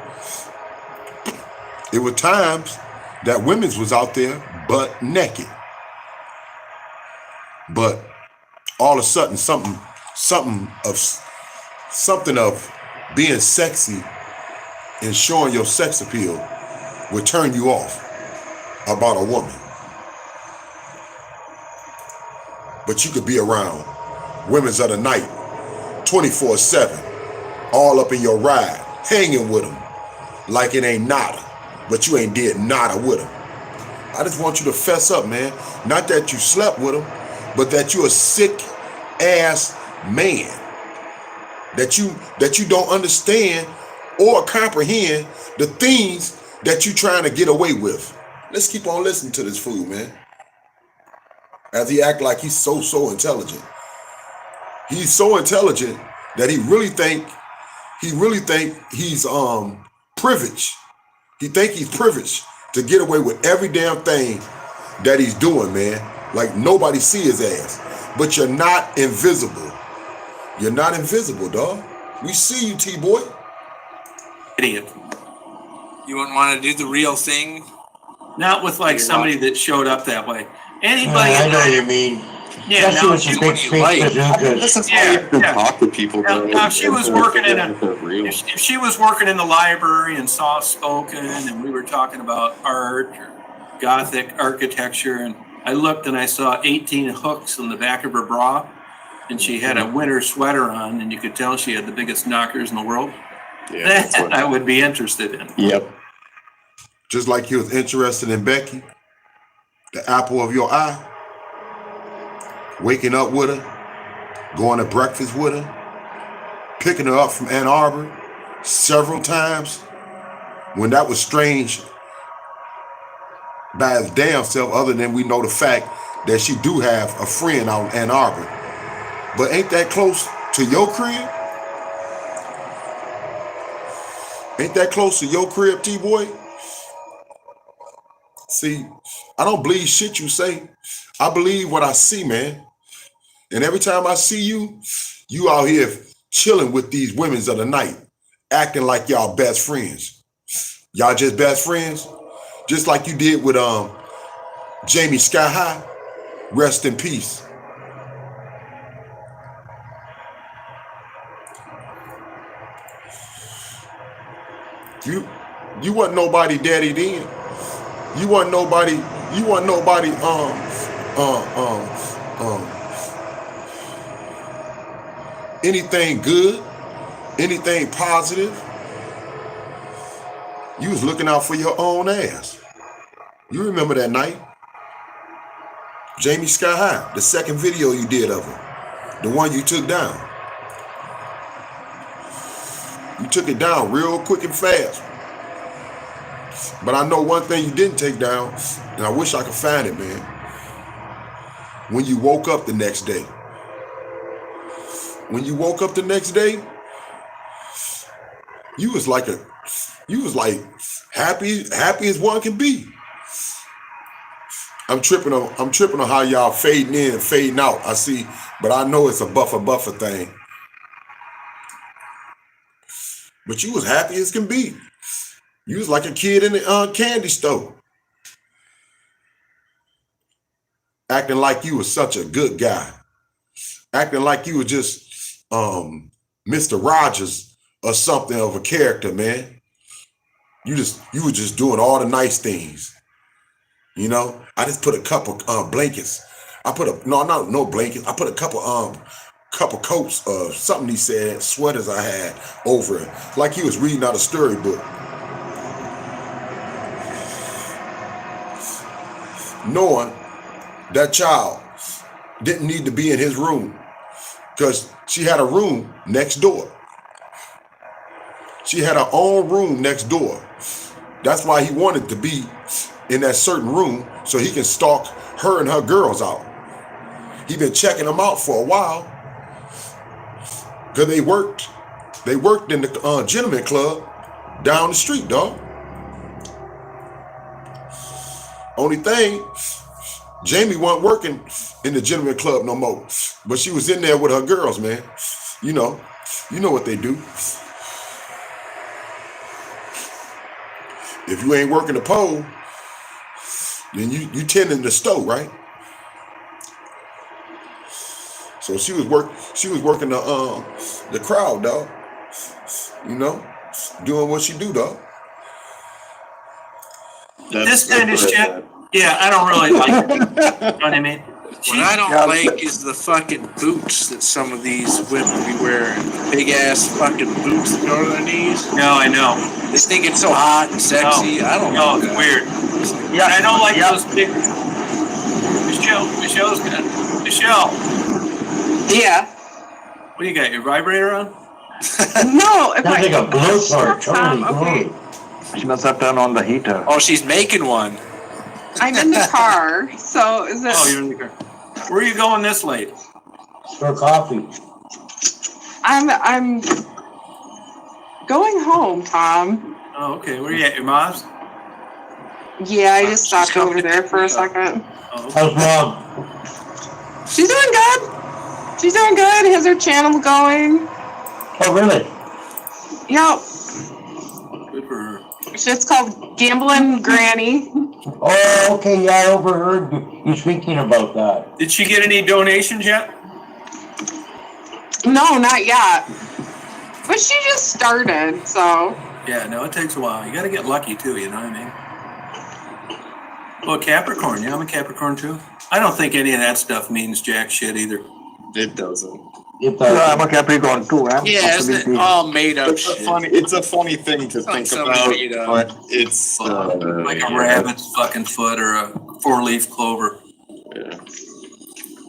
there were times that women's was out there butt naked. But all of a sudden, something of being sexy and showing your sex appeal would turn you off about a woman. But you could be around women's of the night 24/7, all up in your ride, hanging with them like it ain't nada, but you ain't did nada with them. I just want you to fess up, man. Not that you slept with them, but that you're a sick ass man. That you don't understand or comprehend the things that you trying to get away with. Let's keep on listening to this fool, man. As he act like he's so intelligent. He's so intelligent that he really think he's privileged. He think he's privileged to get away with every damn thing that he's doing, man. Like nobody see his ass. But you're not invisible. You're not invisible, dog. We see you, T-Boy.
Idiot.
You wouldn't want to do the real thing?
Not with like somebody that showed up that way. Anybody.
I know what you mean.
Yeah,
Especially
now,
with the big
like-
speakers.
This is how you have to talk to people.
Now, she was working in
real.
if she was working in the library and soft spoken, and we were talking about art or Gothic architecture, and I looked and I saw 18 hooks on the back of her bra, and she had a winter sweater on, and you could tell she had the biggest knockers in the world.
Yeah, that's
That
what-
I would be interested in.
Yep.
Just like you was interested in Becky, the apple of your eye. Waking up with her, going to breakfast with her, picking her up from Ann Arbor several times, when that was strange by his damn self, other than we know the fact that she do have a friend out in Ann Arbor. But ain't that close to your crib? Ain't that close to your crib, T-Boy? See, I don't believe shit you say. I believe what I see, man. And every time I see you, you out here chilling with these women's of the night, acting like y'all best friends. Y'all just best friends? Just like you did with Jamie Sky High. Rest in peace. You wasn't nobody daddy then. You wasn't nobody anything good, anything positive, you was looking out for your own ass. You remember that night? Jamie Sky High, the second video you did of her, the one you took down. You took it down real quick and fast. But I know one thing you didn't take down, and I wish I could find it, man. When you woke up the next day. When you woke up the next day, you was like happy as one can be. I'm tripping on how y'all fading in and fading out. I see, but I know it's a buffer thing. But you was happy as can be. You was like a kid in the candy store. Acting like you was such a good guy. Acting like you were just Mr. Rogers or something of a character, man. You were just doing all the nice things. You know, I just put a couple blankets. I put no blankets. I put a couple coats of something he said, sweaters I had over it, like he was reading out a storybook. Knowing that child didn't need to be in his room because she had a room next door. She had her own room next door. That's why he wanted to be in that certain room so he can stalk her and her girls out. He been checking them out for a while because they worked in the gentleman club down the street, dog. Only thing, Jamie wasn't working in the gentleman club no more, but she was in there with her girls, man. You know what they do. If you ain't working the pole, then you tending the stove, right? So she was working the crowd, dog. You know, doing what she do, dog.
This kind of shit, yeah, I don't really like it. You know what I mean?
What I don't like is the fucking boots that some of these women be wearing. Big ass fucking boots that go to their knees.
No, I know.
They think it's so hot and sexy. I don't know.
No, it's weird. Yeah, I don't like those big. Michelle's good. Michelle,
Yeah.
what do you got? Your vibrator on?
No, if
Sounds like a blowtorch, holy
okay.
glory.
She must have turned on the heater.
Oh, she's making one.
I'm in the car, so is it?
Oh, you're in the car. Where are you going this late?
For coffee.
I'm going home, Tom.
Oh, okay. Where are you at? Your mom's?
Yeah, I just stopped over there for a second.
Oh, okay.
How's mom?
She's doing good. She's doing good. Has her channel going.
Oh, really?
Yep.
Good for her.
It's called Gambling Granny.
Oh, okay, yeah, I overheard you speaking about that.
Did she get any donations yet?
No, not yet. But she just started, so.
Yeah, no, it takes a while. You got to get lucky too, you know what I mean? Well, Capricorn, yeah, I'm a Capricorn too. I don't think any of that stuff means jack shit either.
It doesn't.
I'm a Capricorn too.
Yeah, isn't it all made up shit?
It's a funny thing to
Like
think
somebody
about,
made up.
but it's
Like a rabbit's fucking foot or a four-leaf clover.
Yeah.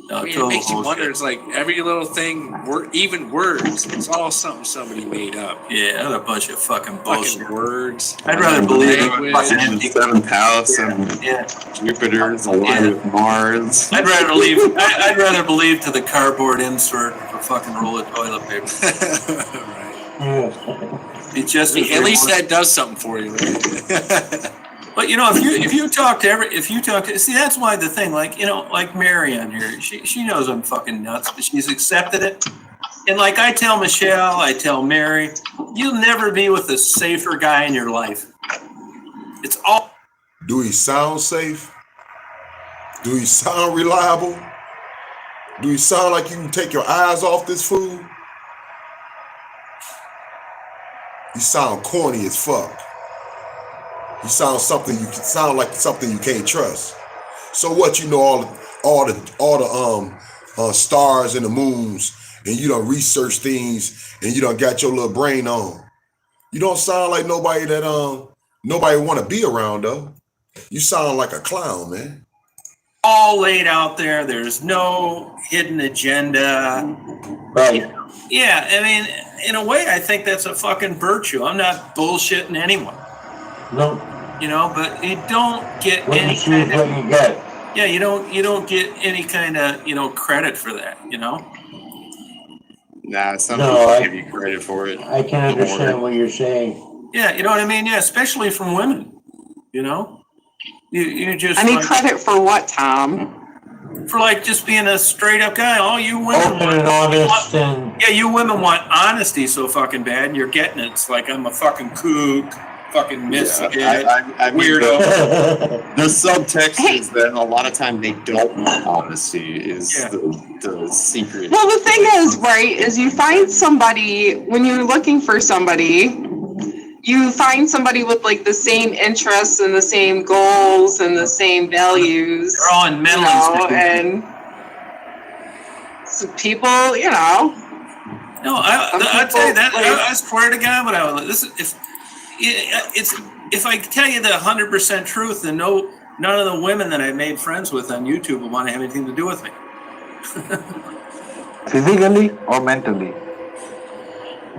No,
I mean, it
total
makes you wonder.
bullshit.
It's like every little thing, even words. It's all something somebody made up.
Yeah, that's a bunch of fucking bullshit.
Fucking words.
I'd rather believe it
Language.
was fucking empty.
Seventh house and
Yeah,
Jupiter's aligned with Mars.
I'd rather believe to the cardboard insert for fucking roll of toilet paper.
Right.
Yeah.
It's just
At least that does something for you, right?
But you know, if you talk to see, that's why the thing, like, you know, like Mary on here, she knows I'm fucking nuts, but she's accepted it. And like I tell Michelle, I tell Mary, you'll never be with a safer guy in your life. It's all.
Do he sound safe? Do he sound reliable? Do he sound like you can take your eyes off this fool? He sound corny as fuck. He sounds like something you can't trust. So what, you know all the stars and the moons and you don't research things and you don't got your little brain on. You don't sound like nobody that nobody want to be around though. You sound like a clown, man.
All laid out there. There's no hidden agenda.
Right.
Yeah, I mean, in a way, I think that's a fucking virtue. I'm not bullshitting anyone,
No,
you know, but you don't get
what you
any
see is
kind
what
of,
you get.
yeah, you don't get any kind of, you know, credit for that, you know?
Nah, some
No,
people
I-
give you credit for it.
I can understand what you're saying.
Yeah, you know what I mean? Yeah, especially from women, you know? You just
Any
like,
credit for what, Tom?
for like just being a straight up guy. All you women
Open and honest and
yeah, you women want honesty so fucking bad, and you're getting it. It's like I'm a fucking kook, fucking misfit,
I mean,
weirdo.
the subtext is that a lot of time they don't want honesty is
Yeah.
the secret.
Well, the thing is, right, is you find somebody, when you're looking for somebody, you find somebody with like the same interests and the same goals and the same values.
They're all in mental
and so people, you know.
No, I tell you that. I swear to God, but I would. This is if I tell you the 100% truth, then none of the women that I made friends with on YouTube will want to have anything to do with me.
Physically or mentally?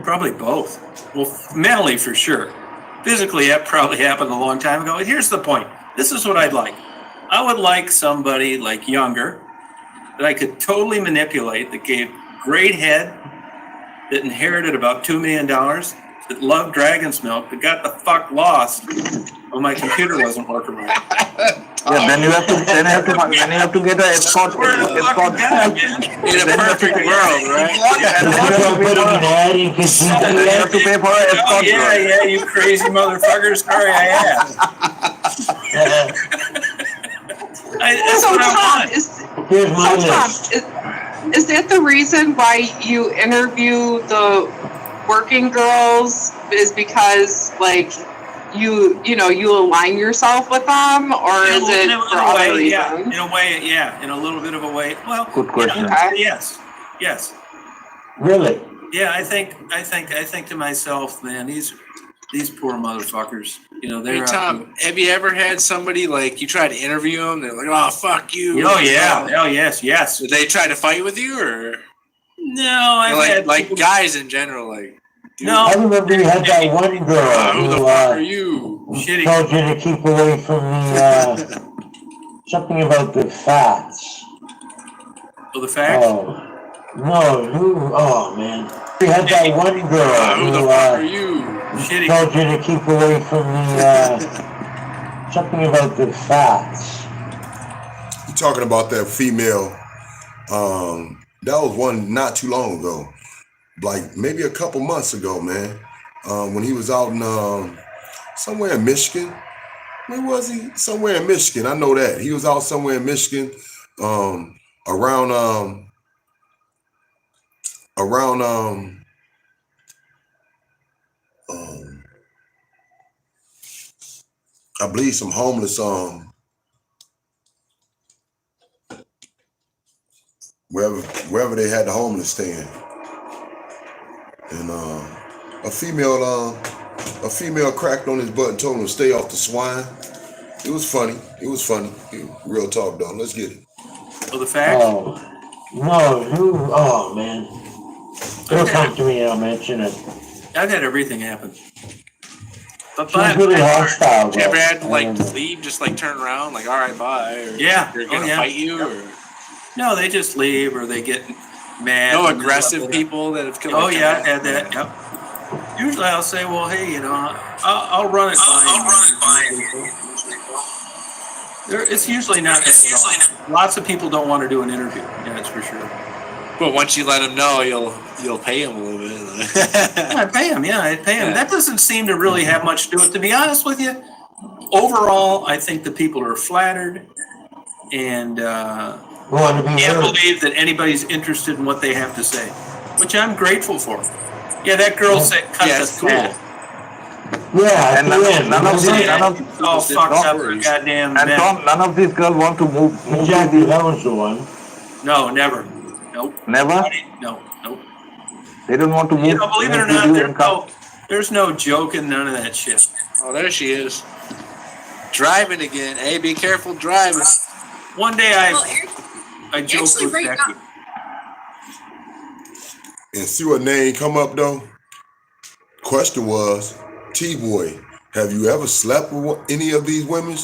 Probably both. Well, mentally for sure. Physically, that probably happened a long time ago. Here's the point. This is what I'd like. I would like somebody like younger that I could totally manipulate, that gave great head, that inherited about $2 million, that loved dragon's milk, that got the fuck lost when my computer wasn't working right.
Yeah, then you have to get an escort.
Where the fucking guy, man?
In a perfect world, right?
Then you have to pay for an
Oh,
escort.
yeah, you crazy motherfuckers. Sorry, I asked. That's
So
what I
Tom,
want.
Here's my list.
is that the reason why you interview the working girls? Is because like you align yourself with them, or is it for other reasons?
Yeah, in a way, yeah, in a little bit of a way. Well,
Good question.
Yes.
Really?
Yeah, I think to myself, man, these poor motherfuckers. You know,
Hey,
they're
Tom, have you ever had somebody like you try to interview them? They're like, "Oh, fuck you."
Oh yeah. Oh yes.
Did they try to fight with you, or
No, I've had
like
people-
guys in general? Like,
No,
I remember you had that one girl
who the
who
fuck are you?
shitty.
told you to keep away from the something about the fats.
For the facts.
Oh no, oh man. You had that one girl
Who the
who
fuck are you?
Shitty.
told you to keep away from the something about the fats.
You talking about that female? That was one not too long ago, like maybe a couple months ago, man. When he was out in somewhere in Michigan. Where was he? Somewhere in Michigan. I know that he was out somewhere in Michigan, around I believe some homeless wherever they had the homeless stand, and a female cracked on his butt and told him to stay off the swine. It was funny. Real talk though. Let's get it.
For the facts.
Oh no, oh man. It'll come to me, I'll mention it.
I've had everything happen. But
She's really hostile.
You ever had to
though.
like leave, just like turn around, like, all right, bye. Or
Yeah.
they're gonna
Oh, yeah.
fight you, or
No, they just leave or they get mad.
no
and
aggressive
stuff.
people that have killed.
Oh yeah, I've had that. Yep. Usually I'll say, well, hey, you know, I'll run it by you. It's usually not that at all. Lots of people don't want to do an interview. Yeah, that's for sure.
But once you let them know, you'll pay them a little bit.
I pay them. Yeah, I pay them. That doesn't seem to really have much to do with it. To be honest with you, overall, I think the people are flattered and
Want to be
can't
heard.
believe that anybody's interested in what they have to say, which I'm grateful for. Yeah, that girl said, cut
Yeah,
the
it's cool.
crap.
Yeah,
And
at the end,
none of
remember?
these- none of-
It's all fucked up for goddamn
And
men.
Tom, none of these girls want to move
Exactly, that was the one.
No, never. Nope.
Never.
No. Nope.
They don't want to move.
You know, believe it or
with
not,
you and come.
there's no joking, none of that shit.
Oh, there she is. Driving again. Hey, be careful driving.
One day I joked
actually,
with
right
Becky.
now,
And see what name come up though? Question was, TBoy, have you ever slept with any of these women?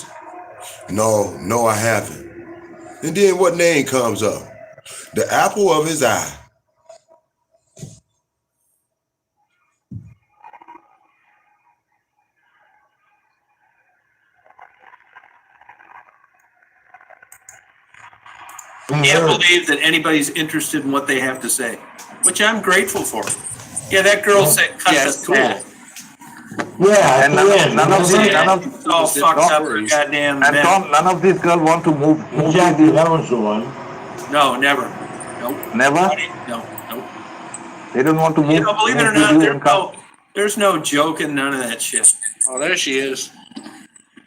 No, I haven't. And then what name comes up? The apple of his eye.
Can't believe that anybody's interested in what they have to say, which I'm grateful for. Yeah, that girl said cut
Yeah,
the
it's cool.
fat.
Yeah,
And
at the end.
none of
remember?
these, none of,
It's all fucked up for goddamn
and
men.
Tom, none of these girls want to move.
Exactly, that was the one.
No, never. Nope.
Never.
No. Nope.
They don't want to move.
You know, believe it or
with
not,
you and come.
there's no joking, none of that shit.
Oh, there she is.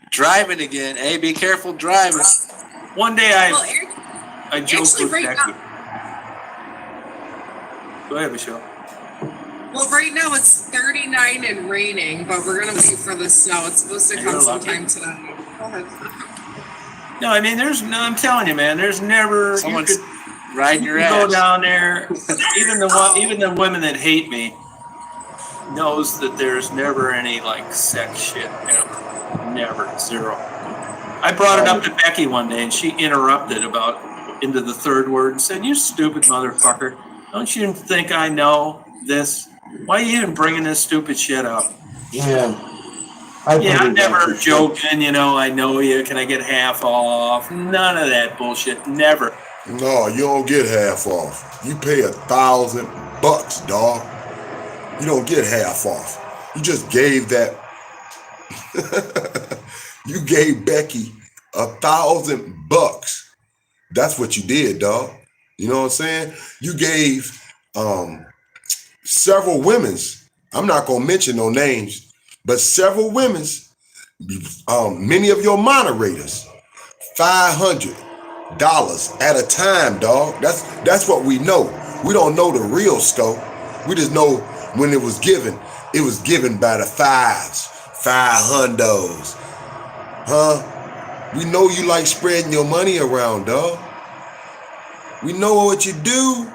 Driving again. Hey, be careful driving.
One day I joked
actually,
with
right
Becky.
now,
Go ahead, Michelle.
well, right now it's 39 and raining, but we're gonna wait for the snow. It's supposed to
You're
come
lucky.
sometime tonight. Go ahead.
No, I mean, I'm telling you, man, there's never.
Someone's
you could,
riding your
you go
ass.
down there. Even the women that hate me knows that there's never any like sex shit ever. Never. Zero. I brought it up to Becky one day and she interrupted about into the third word and said, "You stupid motherfucker. Don't you think I know this? Why are you even bringing this stupid shit up?"
Yeah.
Yeah, I'm never joking, you know, I know you. Can I get half off? None of that bullshit. Never.
No, you don't get half off. You pay $1,000, dog. You don't get half off. You just gave that. You gave Becky $1,000. That's what you did, dog. You know what I'm saying? You gave several women's. I'm not gonna mention no names, but several women's. Many of your moderators, $500 at a time, dog. That's what we know. We don't know the real scope. We just know when it was given by the fives, 500s. Huh? We know you like spreading your money around, dog. We know what you do.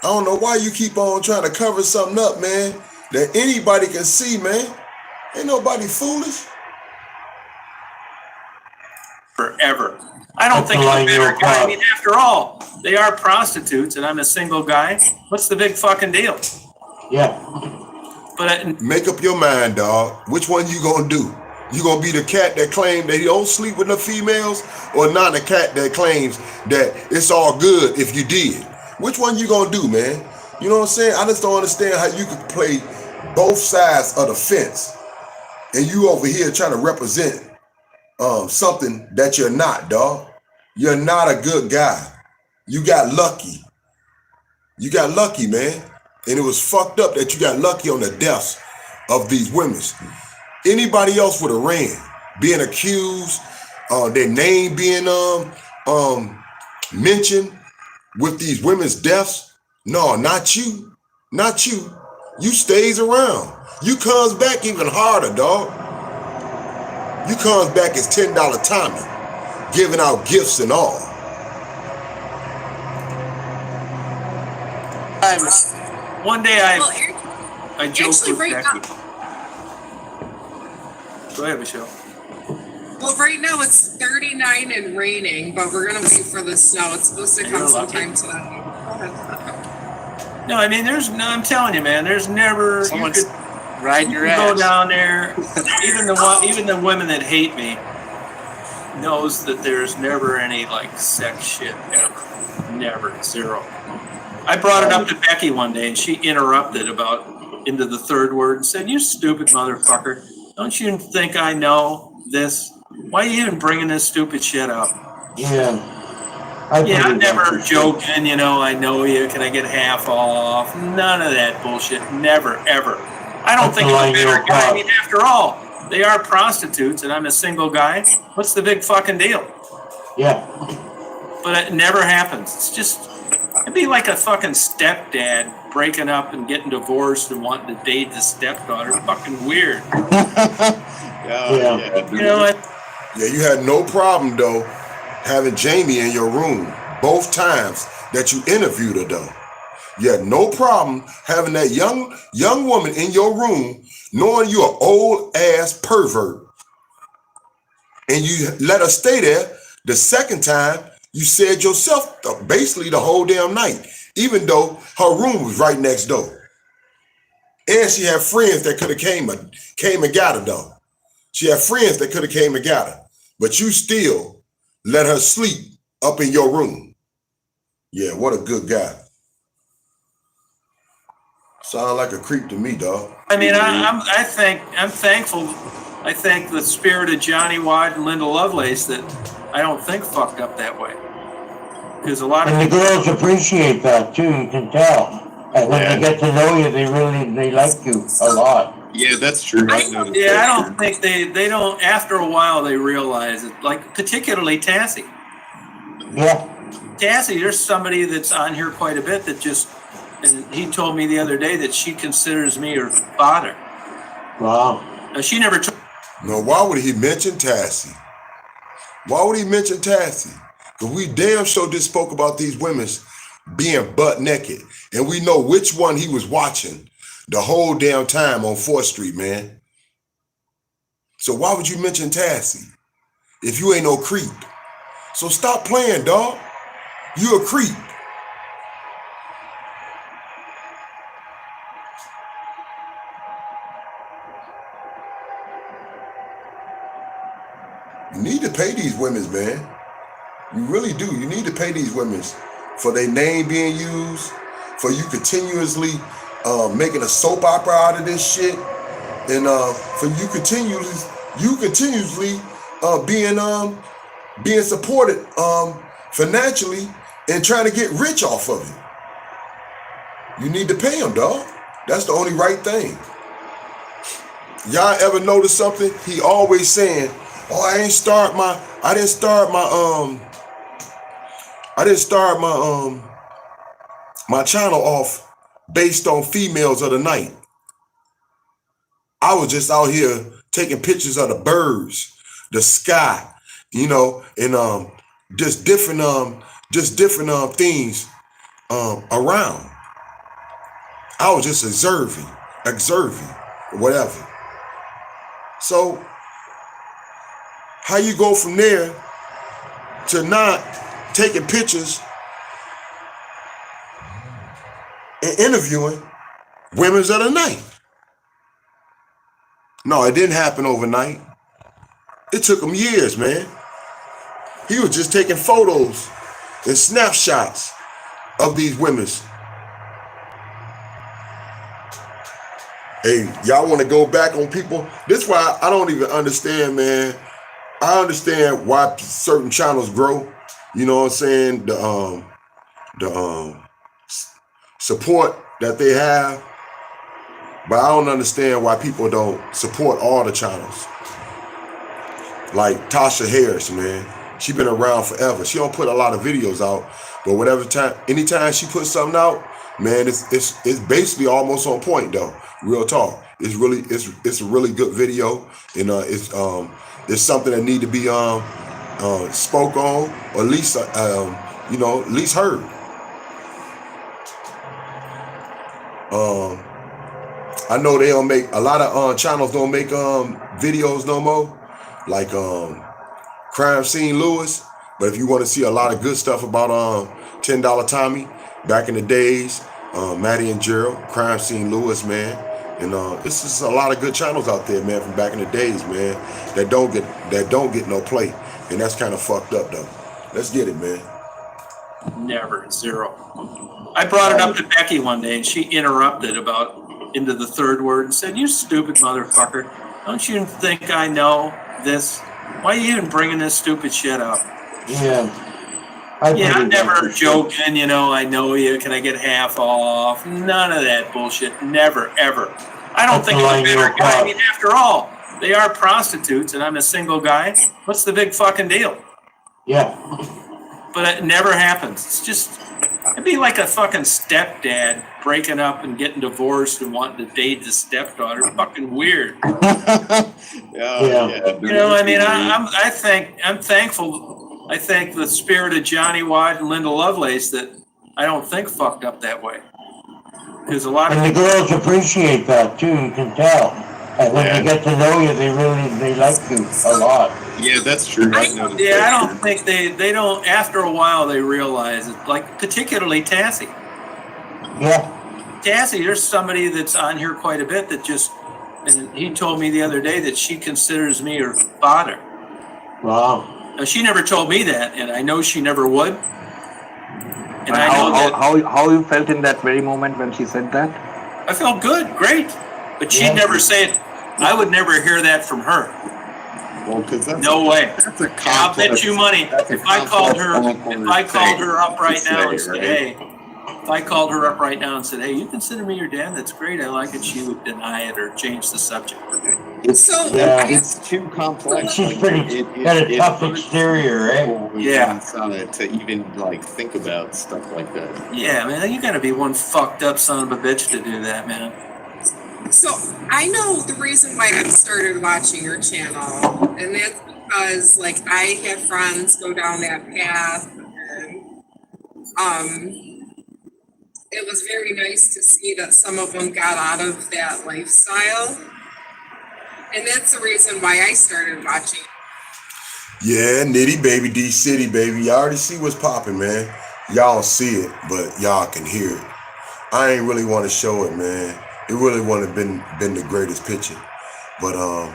I don't know why you keep on trying to cover something up, man, that anybody can see, man. Ain't nobody foolish.
Forever. I don't think I'm a better guy. I mean, after all, they are prostitutes and I'm a single guy. What's the big fucking deal?
Yeah.
But
make up your mind, dog. Which one you gonna do? You gonna be the cat that claimed that he don't sleep with the females, or not the cat that claims that it's all good if you did? Which one you gonna do, man? You know what I'm saying? I just don't understand how you could play both sides of the fence, and you over here trying to represent something that you're not, dog. You're not a good guy. You got lucky. You got lucky, man. And it was fucked up that you got lucky on the deaths of these women. Anybody else would have ran, being accused, their name being mentioned with these women's deaths. No, not you. Not you. You stays around. You comes back even harder, dog. You comes back as $10 Tommy, giving out gifts and all.
one day I joked
actually,
with
right
Becky.
now,
Go ahead, Michelle.
well, right now it's 39 and raining, but we're gonna wait for the snow. It's supposed to come
You're lucky.
sometime tonight. Go ahead.
No, I mean, I'm telling you, man, there's never.
Someone's riding your
you go
ass.
down there. Even the women that hate me knows that there's never any like sex shit ever. Never. Zero. I brought it up to Becky one day and she interrupted about into the third word and said, "You stupid motherfucker. Don't you think I know this? Why are you even bringing this stupid shit up?"
Yeah.
Yeah, I'm never joking, you know, I know you. Can I get half off? None of that bullshit. Never, ever. I don't think I'm a better guy. I mean, after all, they are prostitutes and I'm a single guy. What's the big fucking deal?
Yeah.
But it never happens. It's just It'd be like a fucking stepdad breaking up and getting divorced and wanting to date the stepdaughter. Fucking weird.
Yeah.
You know what?
Yeah, you had no problem though having Jamie in your room both times that you interviewed her though. You had no problem having that young woman in your room knowing you're an old ass pervert, and you let her stay there. The second time you said yourself basically the whole damn night, even though her room was right next door. And she had friends that could have came and got her though. She had friends that could have came and got her, but you still let her sleep up in your room. Yeah, what a good guy. Sound like a creep to me, dog.
I mean, I'm thankful. I thank the spirit of Johnny Watt and Linda Lovelace that I don't think fucked up that way. Because a lot of
And the
people,
girls appreciate that too, you can tell. And when they get to know you, they like you a lot.
Yeah, that's true.
I don't think they don't. After a while, they realize it. Like particularly Tassie.
Yeah.
Tassie, there's somebody that's on here quite a bit that just. And he told me the other day that she considers me her father.
Wow.
Now, she never took.
No, why would he mention Tassie? Why would he mention Tassie? Because we damn sure just spoke about these women being butt naked. And we know which one he was watching the whole damn time on 4th Street, man. So why would you mention Tassie if you ain't no creep? So stop playing, dog. You a creep. You need to pay these women, man. You really do. You need to pay these women for their name being used, for you continuously making a soap opera out of this shit, and for you continuously being supported financially and trying to get rich off of it. You need to pay them, dog. That's the only right thing. Y'all ever notice something? He always saying, "Oh, I didn't start my channel off based on females of the night. I was just out here taking pictures of the birds, the sky, you know, and just different things around. I was just observing, whatever. So how you go from there to not taking pictures and interviewing women's of the night? No, it didn't happen overnight. It took him years, man. He was just taking photos and snapshots of these women's. Hey, y'all want to go back on people? This is why I don't even understand, man. I understand why certain channels grow. You know what I'm saying? The support that they have, but I don't understand why people don't support all the channels. Like Tasha Harris, man. She been around forever. She don't put a lot of videos out, but anytime she puts something out, man, it's basically almost on point though. Real talk. It's a really good video, and it's something that need to be spoke on, or at least at least heard. I know they don't make a lot of channels don't make videos no more, like Crime Scene Lewis. But if you want to see a lot of good stuff about $10 Tommy back in the days, Maddie and Gerald, Crime Scene Lewis, man. And this is a lot of good channels out there, man, from back in the days, man, that don't get no play. And that's kind of fucked up though. Let's get it, man.
Never, zero. I brought it up to Becky one day and she interrupted about into the third word and said, "You stupid motherfucker. Don't you think I know this? Why are you even bringing this stupid shit up?"
Yeah.
I'm never joking, I know you. Can I get half off? None of that bullshit. Never, ever. I don't think I'm a better guy. I mean, after all, they are prostitutes and I'm a single guy. What's the big fucking deal?
Yeah.
But it never happens. It's just, It'd be like a fucking stepdad breaking up and getting divorced and wanting to date his stepdaughter. Fucking weird.
Yeah.
You know, I mean, I'm thankful. I thank the spirit of Johnny Watt and Linda Lovelace that I don't think fucked up that way. Because a lot of
And the girls appreciate that too, you can tell. And when they get to know you, they like you a lot.
Yeah, that's true.
I don't think they don't. After a while, they realize it. Like particularly Tassie.
Yeah.
Tassie, there's somebody that's on here quite a bit that just, and he told me the other day that she considers me her father.
Wow.
Now she never told me that, and I know she never would. And I know that
How you felt in that very moment when she said that?
I felt good, great, but she'd never say it. I would never hear that from her.
Well, because
No way.
That's a complex,
I'll bet you money. If I called her up right now and said,
right?
"Hey," if I called her up right now and said, "Hey, you consider me your dad? That's great. I like it." She would deny it or change the subject.
It's too complex.
She's pretty, got a tough exterior, right?
Yeah.
To even like think about stuff like that.
Yeah, man, you gotta be one fucked up son of a bitch to do that, man.
So I know the reason why I started watching your channel, and that's because like I had friends go down that path, and it was very nice to see that some of them got out of that lifestyle, and that's the reason why I started watching.
Yeah, Nitty baby, D City baby. Y'all already see what's popping, man. Y'all don't see it, but y'all can hear it. I ain't really want to show it, man. It really wouldn't have been the greatest picture. But I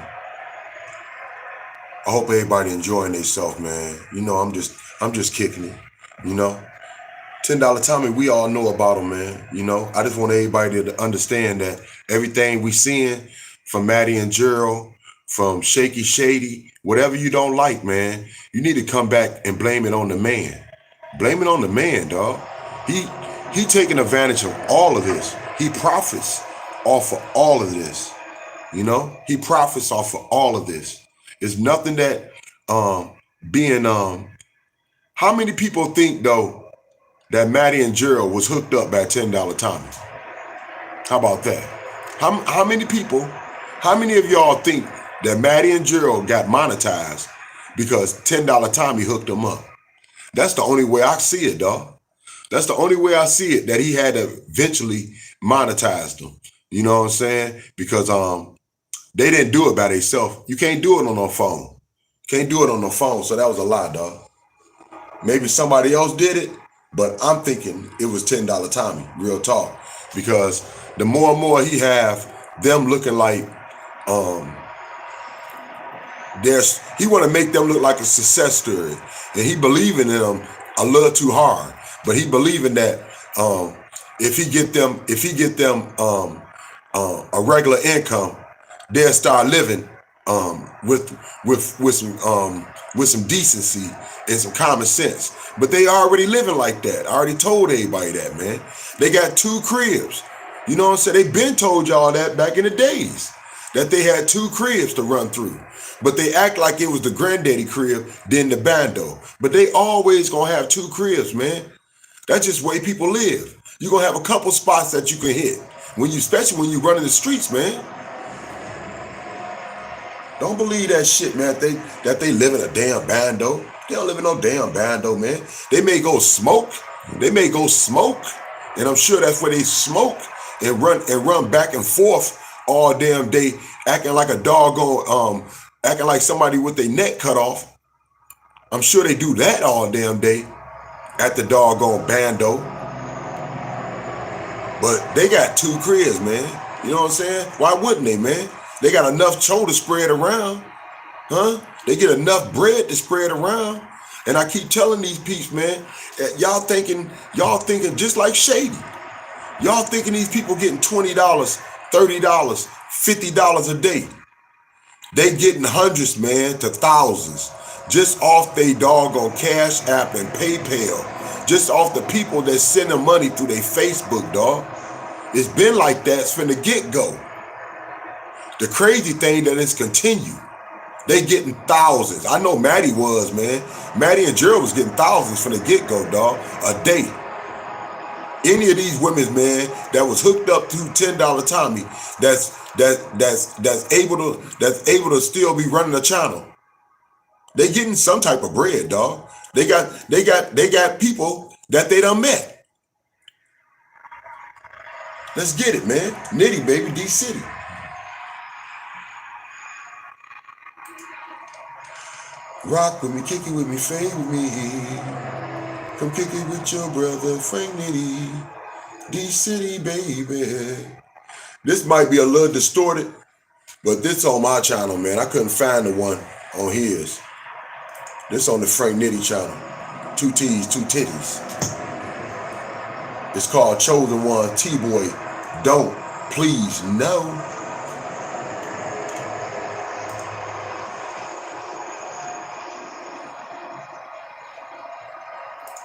hope everybody enjoying themselves, man. You know, I'm just kicking it, you know. $10 Tommy, we all know about him, man. You know, I just want everybody to understand that everything we seeing from Maddie and Gerald, from Shaky Shady, whatever you don't like, man, you need to come back and blame it on the man. Blame it on the man, dog. He taking advantage of all of this. He profits off of all of this. You know, he profits off of all of this. It's nothing that how many people think though that Maddie and Gerald was hooked up by $10 Tommy? How about that? How many of y'all think that Maddie and Gerald got monetized because $10 Tommy hooked them up? That's the only way I see it, dog. That's the only way I see it, that he had to eventually monetize them. You know what I'm saying? Because they didn't do it by themselves. You can't do it on no phone. Can't do it on no phone. So that was a lie, dog. Maybe somebody else did it, but I'm thinking it was $10 Tommy, real talk. Because the more and more he have them looking like he want to make them look like a success story. And he believing in them a little too hard. But he believing that if he get them a regular income, they'll start living with some decency and some common sense. But they already living like that. I already told everybody that, man. They got 2 cribs. You know what I'm saying? They been told y'all that back in the days, that they had 2 cribs to run through. But they act like it was the granddaddy crib, then the bando. But they always gonna have 2 cribs, man. That's just the way people live. You're gonna have a couple spots that you can hit. Especially when you run in the streets, man. Don't believe that shit, man, that they live in a damn bando. They don't live in no damn bando, man. They may go smoke. And I'm sure that's where they smoke and run back and forth all damn day, acting like a doggone, acting like somebody with their neck cut off. I'm sure they do that all damn day at the doggone bando. But they got 2 cribs, man. You know what I'm saying? Why wouldn't they, man? They got enough to spread around. Huh? They get enough bread to spread around. And I keep telling these peeps, man, y'all thinking just like Shady. Y'all thinking these people getting $20, $30, $50 a day. They getting hundreds, man, to thousands. Just off they doggone Cash App and PayPal. Just off the people that send them money through their Facebook, dog. It's been like that from the get-go. The crazy thing that it's continued. They getting thousands. I know Maddie was, man. Maddie and Gerald was getting thousands from the get-go, dog, a day. any of these women, man, that was hooked up through $10 Tommy, that's able to still be running a channel. They getting some type of bread, dog. They got people that they done met. Let's get it, man. Nitty, baby, D City. Rock with me, kick it with me, fade with me. Come kick it with your brother, Frank Nitty. D City, baby. This might be a little distorted, but this on my channel, man. I couldn't find the one on his. This on the Frank Nitty channel. 2 T's, 2 titties. It's called Chosen One, TBoy. Don't, please, no.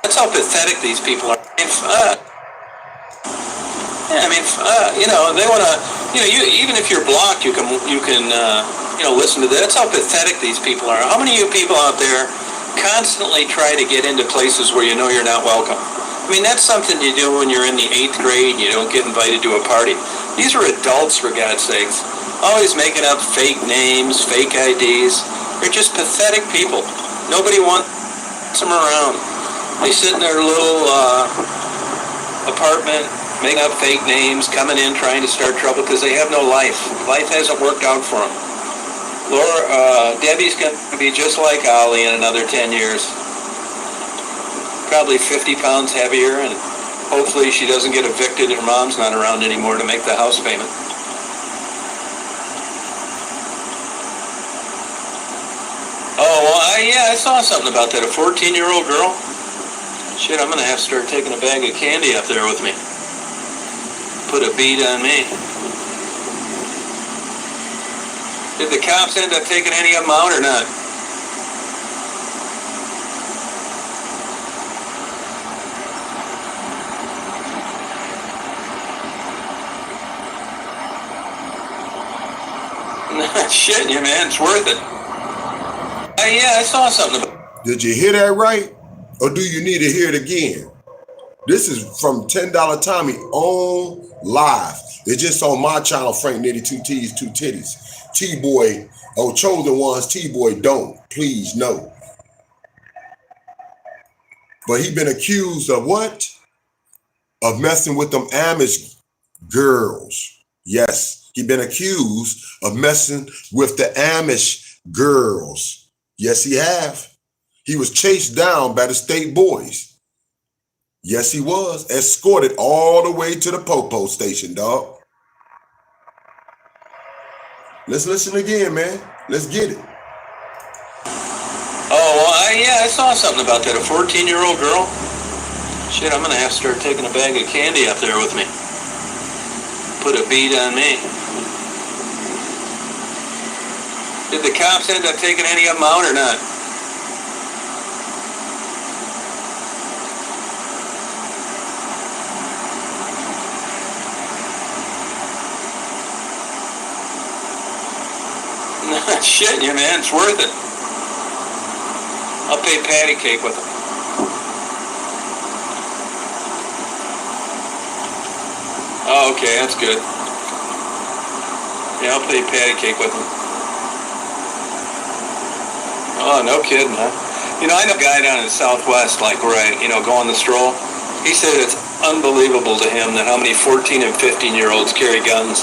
That's how pathetic these people are. They want to, even if you're blocked, you can listen to that. That's how pathetic these people are. How many of you people out there constantly try to get into places where you know you're not welcome? I mean, that's something you do when you're in the 8th grade and you don't get invited to a party. These are adults, for God's sakes. Always making up fake names, fake IDs. They're just pathetic people. Nobody wants them around. They sit in their little apartment, making up fake names, coming in trying to start trouble because they have no life. Life hasn't worked out for them. Debbie's going to be just like Ollie in another 10 years. Probably 50 pounds heavier, and hopefully she doesn't get evicted. Her mom's not around anymore to make the house payment. Oh, well, I saw something about that. A 14-year-old girl? Shit, I'm going to have to start taking a bag of candy up there with me. Put a bead on me. Did the cops end up taking any of them out or not? Shit, you man, it's worth it. I saw something about.
Did you hear that right? Or do you need to hear it again? This is from $10 Tommy on live. It's just on my channel, Frank Nitty, 2 T's, 2 titties. TBoy, Chosen Ones, TBoy, don't, please, no. But he been accused of what? Of messing with them Amish girls. Yes, he been accused of messing with the Amish girls. Yes, he have. He was chased down by the state boys. Yes, he was. Escorted all the way to the Popo station, dog. Let's listen again, man. Let's get it.
Oh, well, I saw something about that. A 14-year-old girl? Shit, I'm going to have to start taking a bag of candy up there with me. Put a bead on me. Did the cops end up taking any of them out or not? Shit, you man, it's worth it. I'll pay patty cake with them. Oh, okay, that's good. Yeah, I'll pay patty cake with them. Oh, no kidding, huh? I know a guy down in the Southwest, like where I, go on the stroll. He said it's unbelievable to him that how many 14 and 15-year-olds carry guns.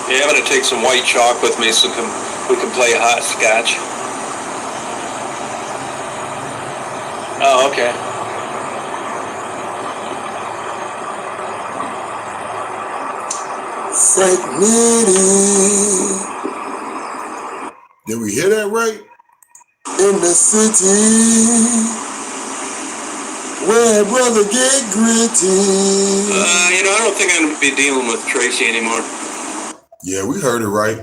Yeah, I'm going to take some white chalk with me so we can play hopscotch. Oh, okay.
Frank Nitty. Did we hear that right? In the city, where brother get gritty.
I don't think I'm going to be dealing with Tracy anymore.
Yeah, we heard it right.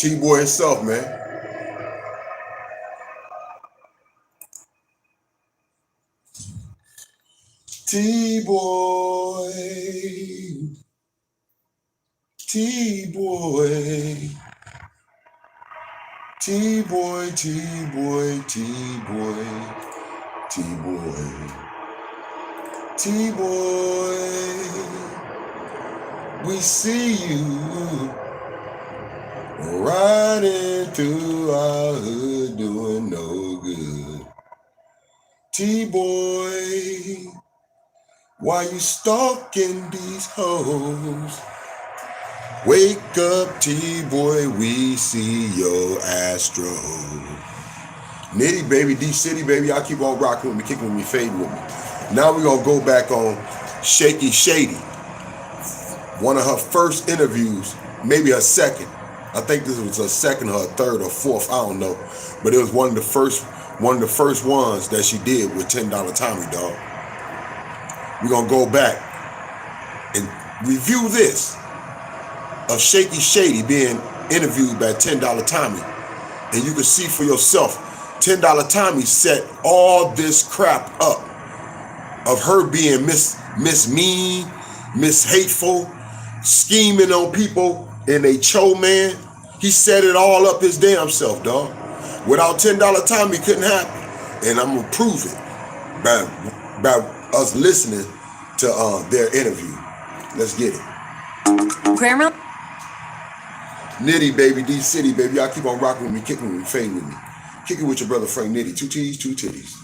TBoy himself, man. TBoy. TBoy. T-boy, T-boy, T-boy, T-boy, T-boy. We see you riding through our hood doing no good. T-boy, why you stalking these hoes? Wake up, T-boy, we see your astro. Nitty, baby, D-City, baby, y'all keep on rocking with me, kicking with me, fading with me. Now we're gonna go back on Shaky Shady. One of her first interviews, maybe her second. I think this was her second or her third or fourth, I don't know. But it was one of the first ones that she did with $10 Tommy, dog. We're gonna go back and review this of Shaky Shady being interviewed by $10 Tommy. And you can see for yourself, $10 Tommy set all this crap up of her being Miss Mean, Miss Hateful, scheming on people in a cho man. He set it all up his damn self, dog. Without $10 Tommy, it couldn't happen. And I'm gonna prove it by us listening to their interview. Let's get it.
Grandma?
Nitty, baby, D-City, baby. Y'all keep on rocking with me, kicking with me, fading with me. Kicking with your brother Frank Nitty. 2 T's, 2 titties.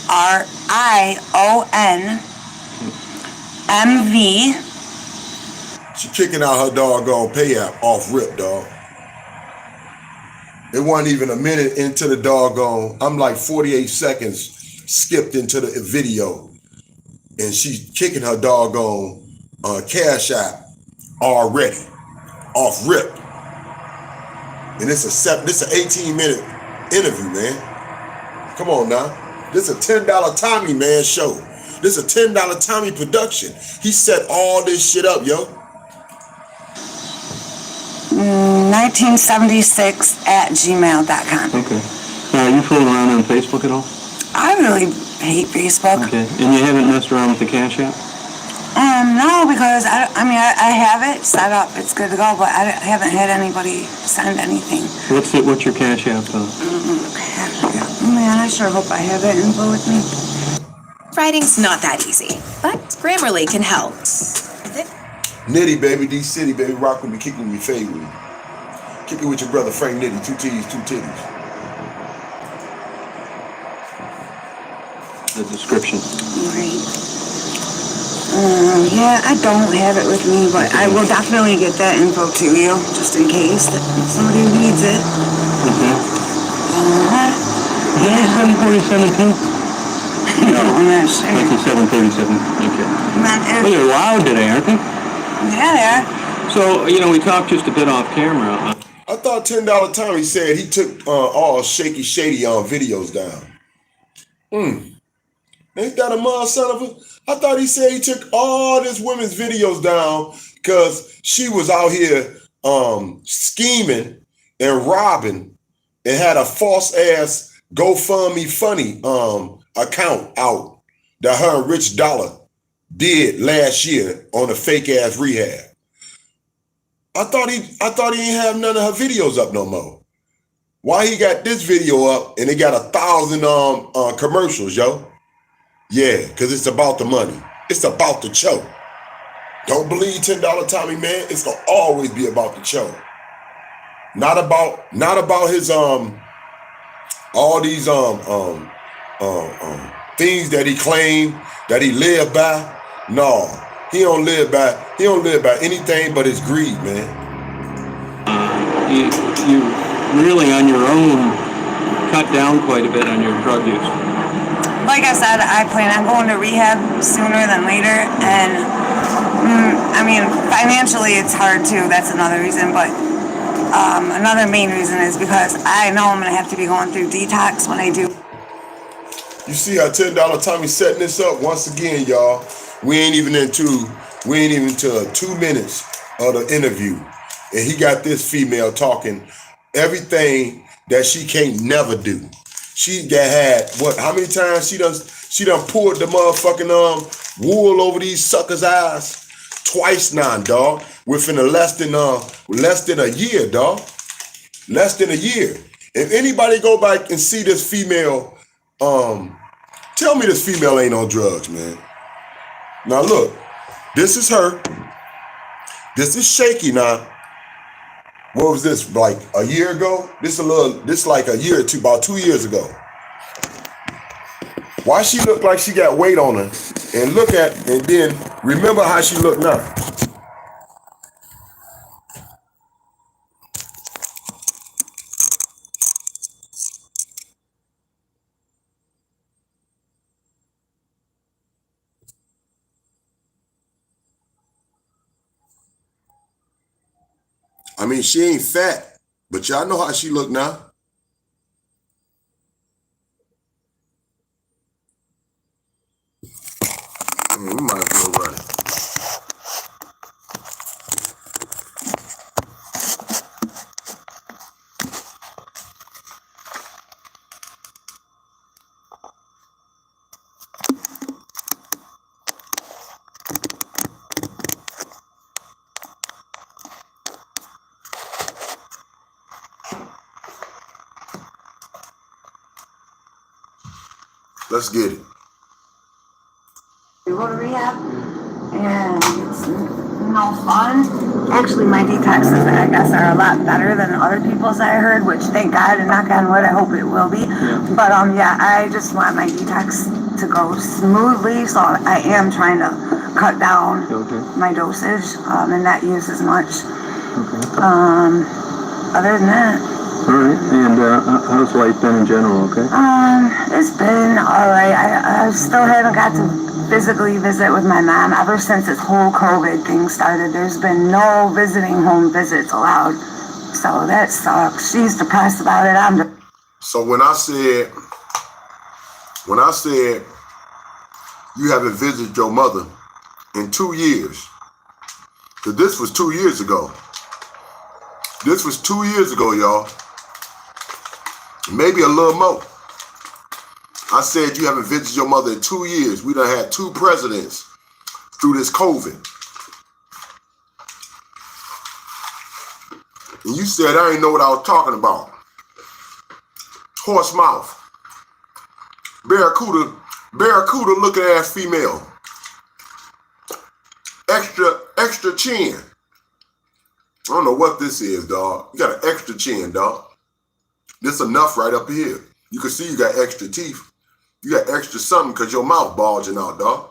RIONMV.
She kicking out her doggone pay app off rip, dog. It wasn't even a minute into the doggone. I'm like 48 seconds skipped into the video. And she's kicking her doggone cash app already off rip. And this is an 18-minute interview, man. Come on now. This is a $10 Tommy, man, show. This is a $10 Tommy production. He set all this shit up, yo.
1976@gmail.com.
Okay. You fooling around on Facebook at all?
I really hate Facebook.
Okay. And you haven't messed around with the Cash App?
No, because I have it set up. It's good to go, but I haven't had anybody send anything.
What's your Cash App?
Man, I sure hope I have that info with me.
Writing's not that easy, but Grammarly can help.
Nitty, baby, D-City, baby, rock with me, kick with me, fade with me. Kick it with your brother Frank Nitty, 2 T's, 2 titties.
The description.
Right. Yeah, I don't have it with me, but I will definitely get that info to you, just in case that somebody needs it.
Okay.
Yeah.
747 too?
No, I'm not sure.
That's a 737. Okay.
Man,
Well, they're loud today, aren't they?
yeah, they are.
So, we talked just a bit off camera.
I thought $10 Tommy said he took all Shaky Shady videos down. Ain't that a mud son of a? I thought he said he took all this women's videos down because she was out here scheming and robbing and had a false ass GoFundMe funny account out that her and Rich Dollar did last year on a fake ass rehab. I thought he didn't have none of her videos up no more. Why he got this video up and it got 1,000 commercials, yo? Yeah, because it's about the money. It's about the cho. Don't believe $10 Tommy, man. It's gonna always be about the cho. Not about his all these things that he claimed that he lived by. No, he don't live by anything but his greed, man.
You really on your own cut down quite a bit on your drug use.
Like I said, I plan on going to rehab sooner than later, and financially it's hard too. That's another reason, but another main reason is because I know I'm gonna have to be going through detox when I do.
You see how $10 Tommy setting this up once again, y'all. We ain't even into 2 minutes of the interview, and he got this female talking everything that she can't never do. She had how many times she done pulled the motherfucking wool over these suckers' eyes Twice now, dog. Within less than a year, dog. Less than a year. If anybody go back and see this female, tell me this female ain't on drugs, man. Now look, this is her. This is Shaky now. What was this, like a year ago? This like a year or two, about 2 years ago. Why she look like she got weight on her? And then remember how she look now. I mean, she ain't fat, but y'all know how she look now. We might as well run it. Let's get it.
We go to rehab, and it's no fun. Actually, my detoxes, I guess, are a lot better than other people's, I heard, which thank God, and knock on wood, I hope it will be. Yeah. But yeah, I just want my detox to go smoothly, so I am trying to cut down my dosage and not use as much. Other than that.
All right, and how's life been in general, okay?
It's been all right. I still haven't got to physically visit with my mom ever since this whole COVID thing started. There's been no visiting home visits allowed, so that sucks. She's depressed about it.
So when I said you haven't visited your mother in 2 years, because this was 2 years ago. This was 2 years ago, y'all. Maybe a little more. I said you haven't visited your mother in 2 years. We done had 2 presidents through this COVID. And you said I ain't know what I was talking about. Horse mouth. Barracuda looking ass female. Extra chin. I don't know what this is, dog. You got an extra chin, dog. This enough right up here. You can see you got extra teeth. You got extra something because your mouth bulging out, dog.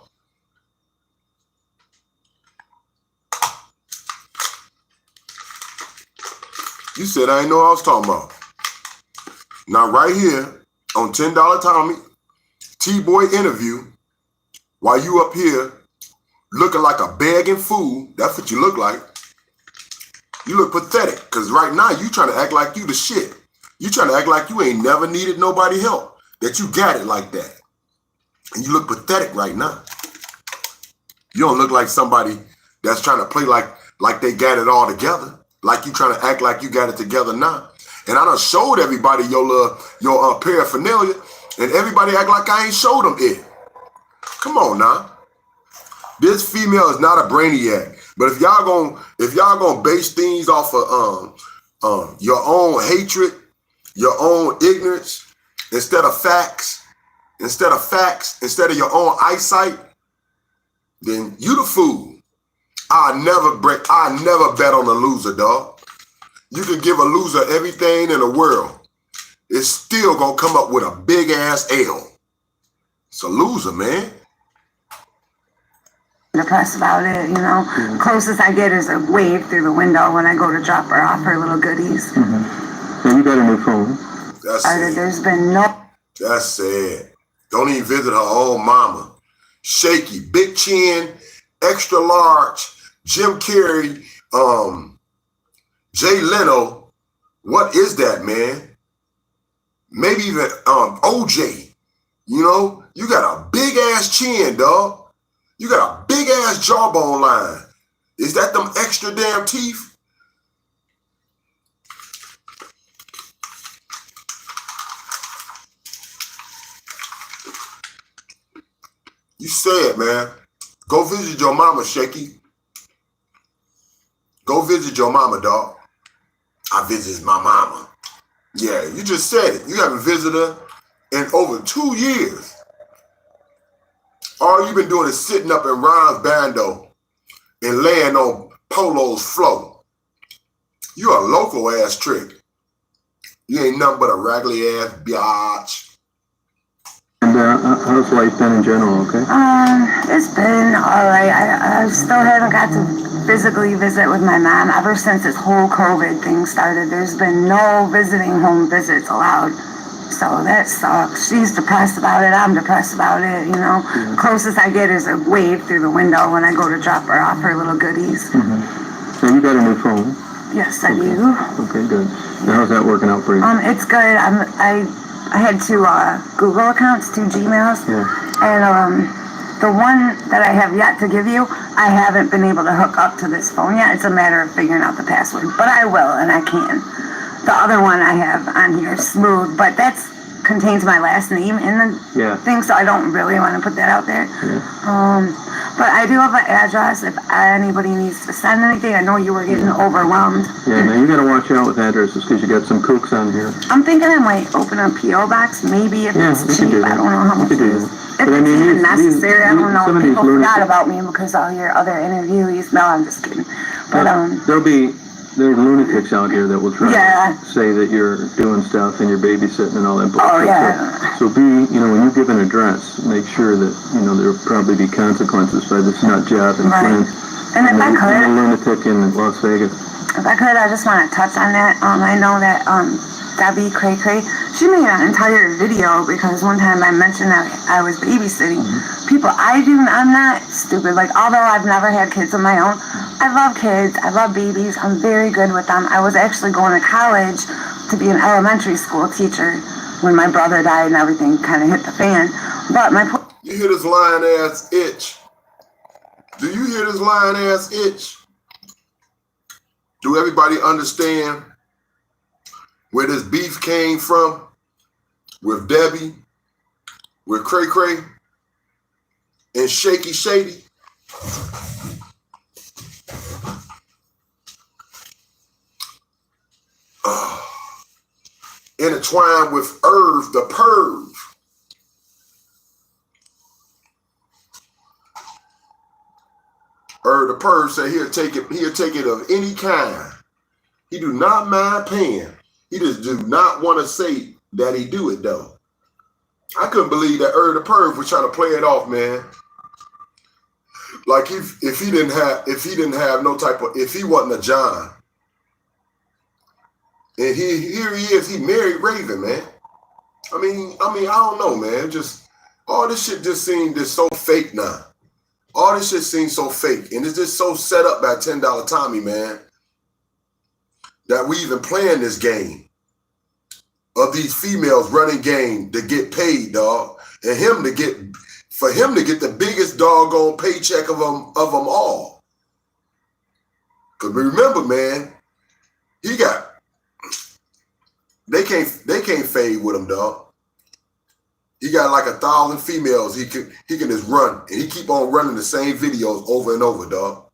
You said I ain't know what I was talking about. Now right here on $10 Tommy, TBoy interview, while you up here looking like a begging fool, that's what you look like. You look pathetic because right now you trying to act like you the shit. You trying to act like you ain't never needed nobody help, that you got it like that. And you look pathetic right now. You don't look like somebody that's trying to play like they got it all together. Like you trying to act like you got it together now. And I done showed everybody your paraphernalia, and everybody act like I ain't showed them it. Come on now. This female is not a brainiac. But if y'all gonna base things off of your own hatred, your own ignorance, instead of your own eyesight, then you the fool. I never bet on a loser, dog. You can give a loser everything in the world. It's still gonna come up with a big ass L. It's a loser, man.
Depressed about it, you know. Closest I get is a wave through the window when I go to drop her off her little goodies.
And you got a new phone.
That's sad.
There's been no.
That's sad. Don't even visit her own mama. Shaky, big chin, extra large, Jim Carrey, Jay Leno. What is that, man? Maybe even OJ. You know, you got a big ass chin, dog. You got a big ass jawbone line. Is that them extra damn teeth? You said, man, go visit your mama, Shaky. Go visit your mama, dog. I visited my mama. Yeah, you just said it. You haven't visited her in over 2 years. All you've been doing is sitting up in Ron's bando and laying on Polo's floor. You a local ass trick. You ain't nothing but a raggedy ass biatch.
And how's life been in general, okay?
It's been alright. I still haven't got to physically visit with my mom ever since this whole COVID thing started. There's been no visiting home visits allowed. So that sucks. She's depressed about it. I'm depressed about it, you know.
Yeah.
Closest I get is a wave through the window when I go to drop her off her little goodies.
Mm-hmm. So you got a new phone?
Yes, I do.
Okay, good. Now how's that working out for you?
It's good. I had two Google accounts, 2 Gmails,
Yeah.
and the one that I have yet to give you, I haven't been able to hook up to this phone yet. It's a matter of figuring out the password, but I will, and I can. The other one I have on here, Smooth, but that's contains my last name in the thing, so I don't really want to put that out there.
Yeah.
But I do have an address if anybody needs to send anything. I know you were getting overwhelmed.
Yeah, now you gotta watch out with addresses because you got some kooks on here.
I'm thinking I might open a P.O. box, maybe if it's
you
cheap.
can do
I
that.
don't know how much it is. If
But I
it's
mean,
even necessary, I don't know.
some of these
People forgot
lunatics-
about me because all your other interviewees. No, I'm just kidding. But
There's lunatics out here that will try
Yeah.
to say that you're doing stuff and you're babysitting and all that bullshit.
Oh, yeah.
So when you give an address, make sure that, there'll probably be consequences by this nut job and
Right.
friends.
And if I could,
a lunatic in Las Vegas.
If I could, I just want to touch on that. I know that Debbie Cray Cray, she made an entire video because one time I mentioned that I was babysitting people. I'm not stupid. Like, although I've never had kids of my own, I love kids. I love babies. I'm very good with them. I was actually going to college to be an elementary school teacher when my brother died and everything kind of hit the fan. But
You hear this lying ass itch? Do you hear this lying ass itch? Do everybody understand where this beef came from with Debbie, with Cray Cray, and Shaky Shady? Intertwined with Irv the Perv. Irv the Perv said he'll take it of any kind. He do not mind paying. He just do not want to say that he do it though. I couldn't believe that Irv the Perv was trying to play it off, man. Like if he didn't have no type of, if he wasn't a John. And here he is, he married Raven, man. I mean, I don't know, man. Just all this shit just seemed just so fake now. All this shit seems so fake. And it's just so set up by $10 Tommy, man, that we even playing this game of these females running game to get paid, dog. And for him to get the biggest doggone paycheck of them all. Cause remember, man, they can't fade with him, dog. He got like 1,000 females he can just run, and he keep on running the same videos over and over, dog.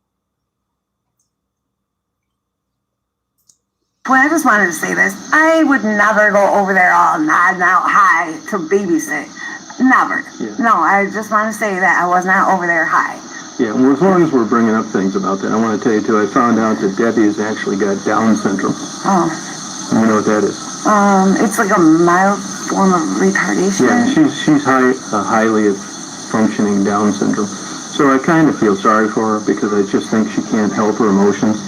Well, I just wanted to say this. I would never go over there all nodding out high to babysit. Never.
Yeah.
No, I just want to say that I was not over there high.
Yeah, well, as long as we're bringing up things about that, I want to tell you, too, I found out that Debbie has actually got Down syndrome.
Oh.
You know what that is?
It's like a mild form of retardation.
Yeah, she's highly functioning Down syndrome. So I kind of feel sorry for her because I just think she can't help her emotions.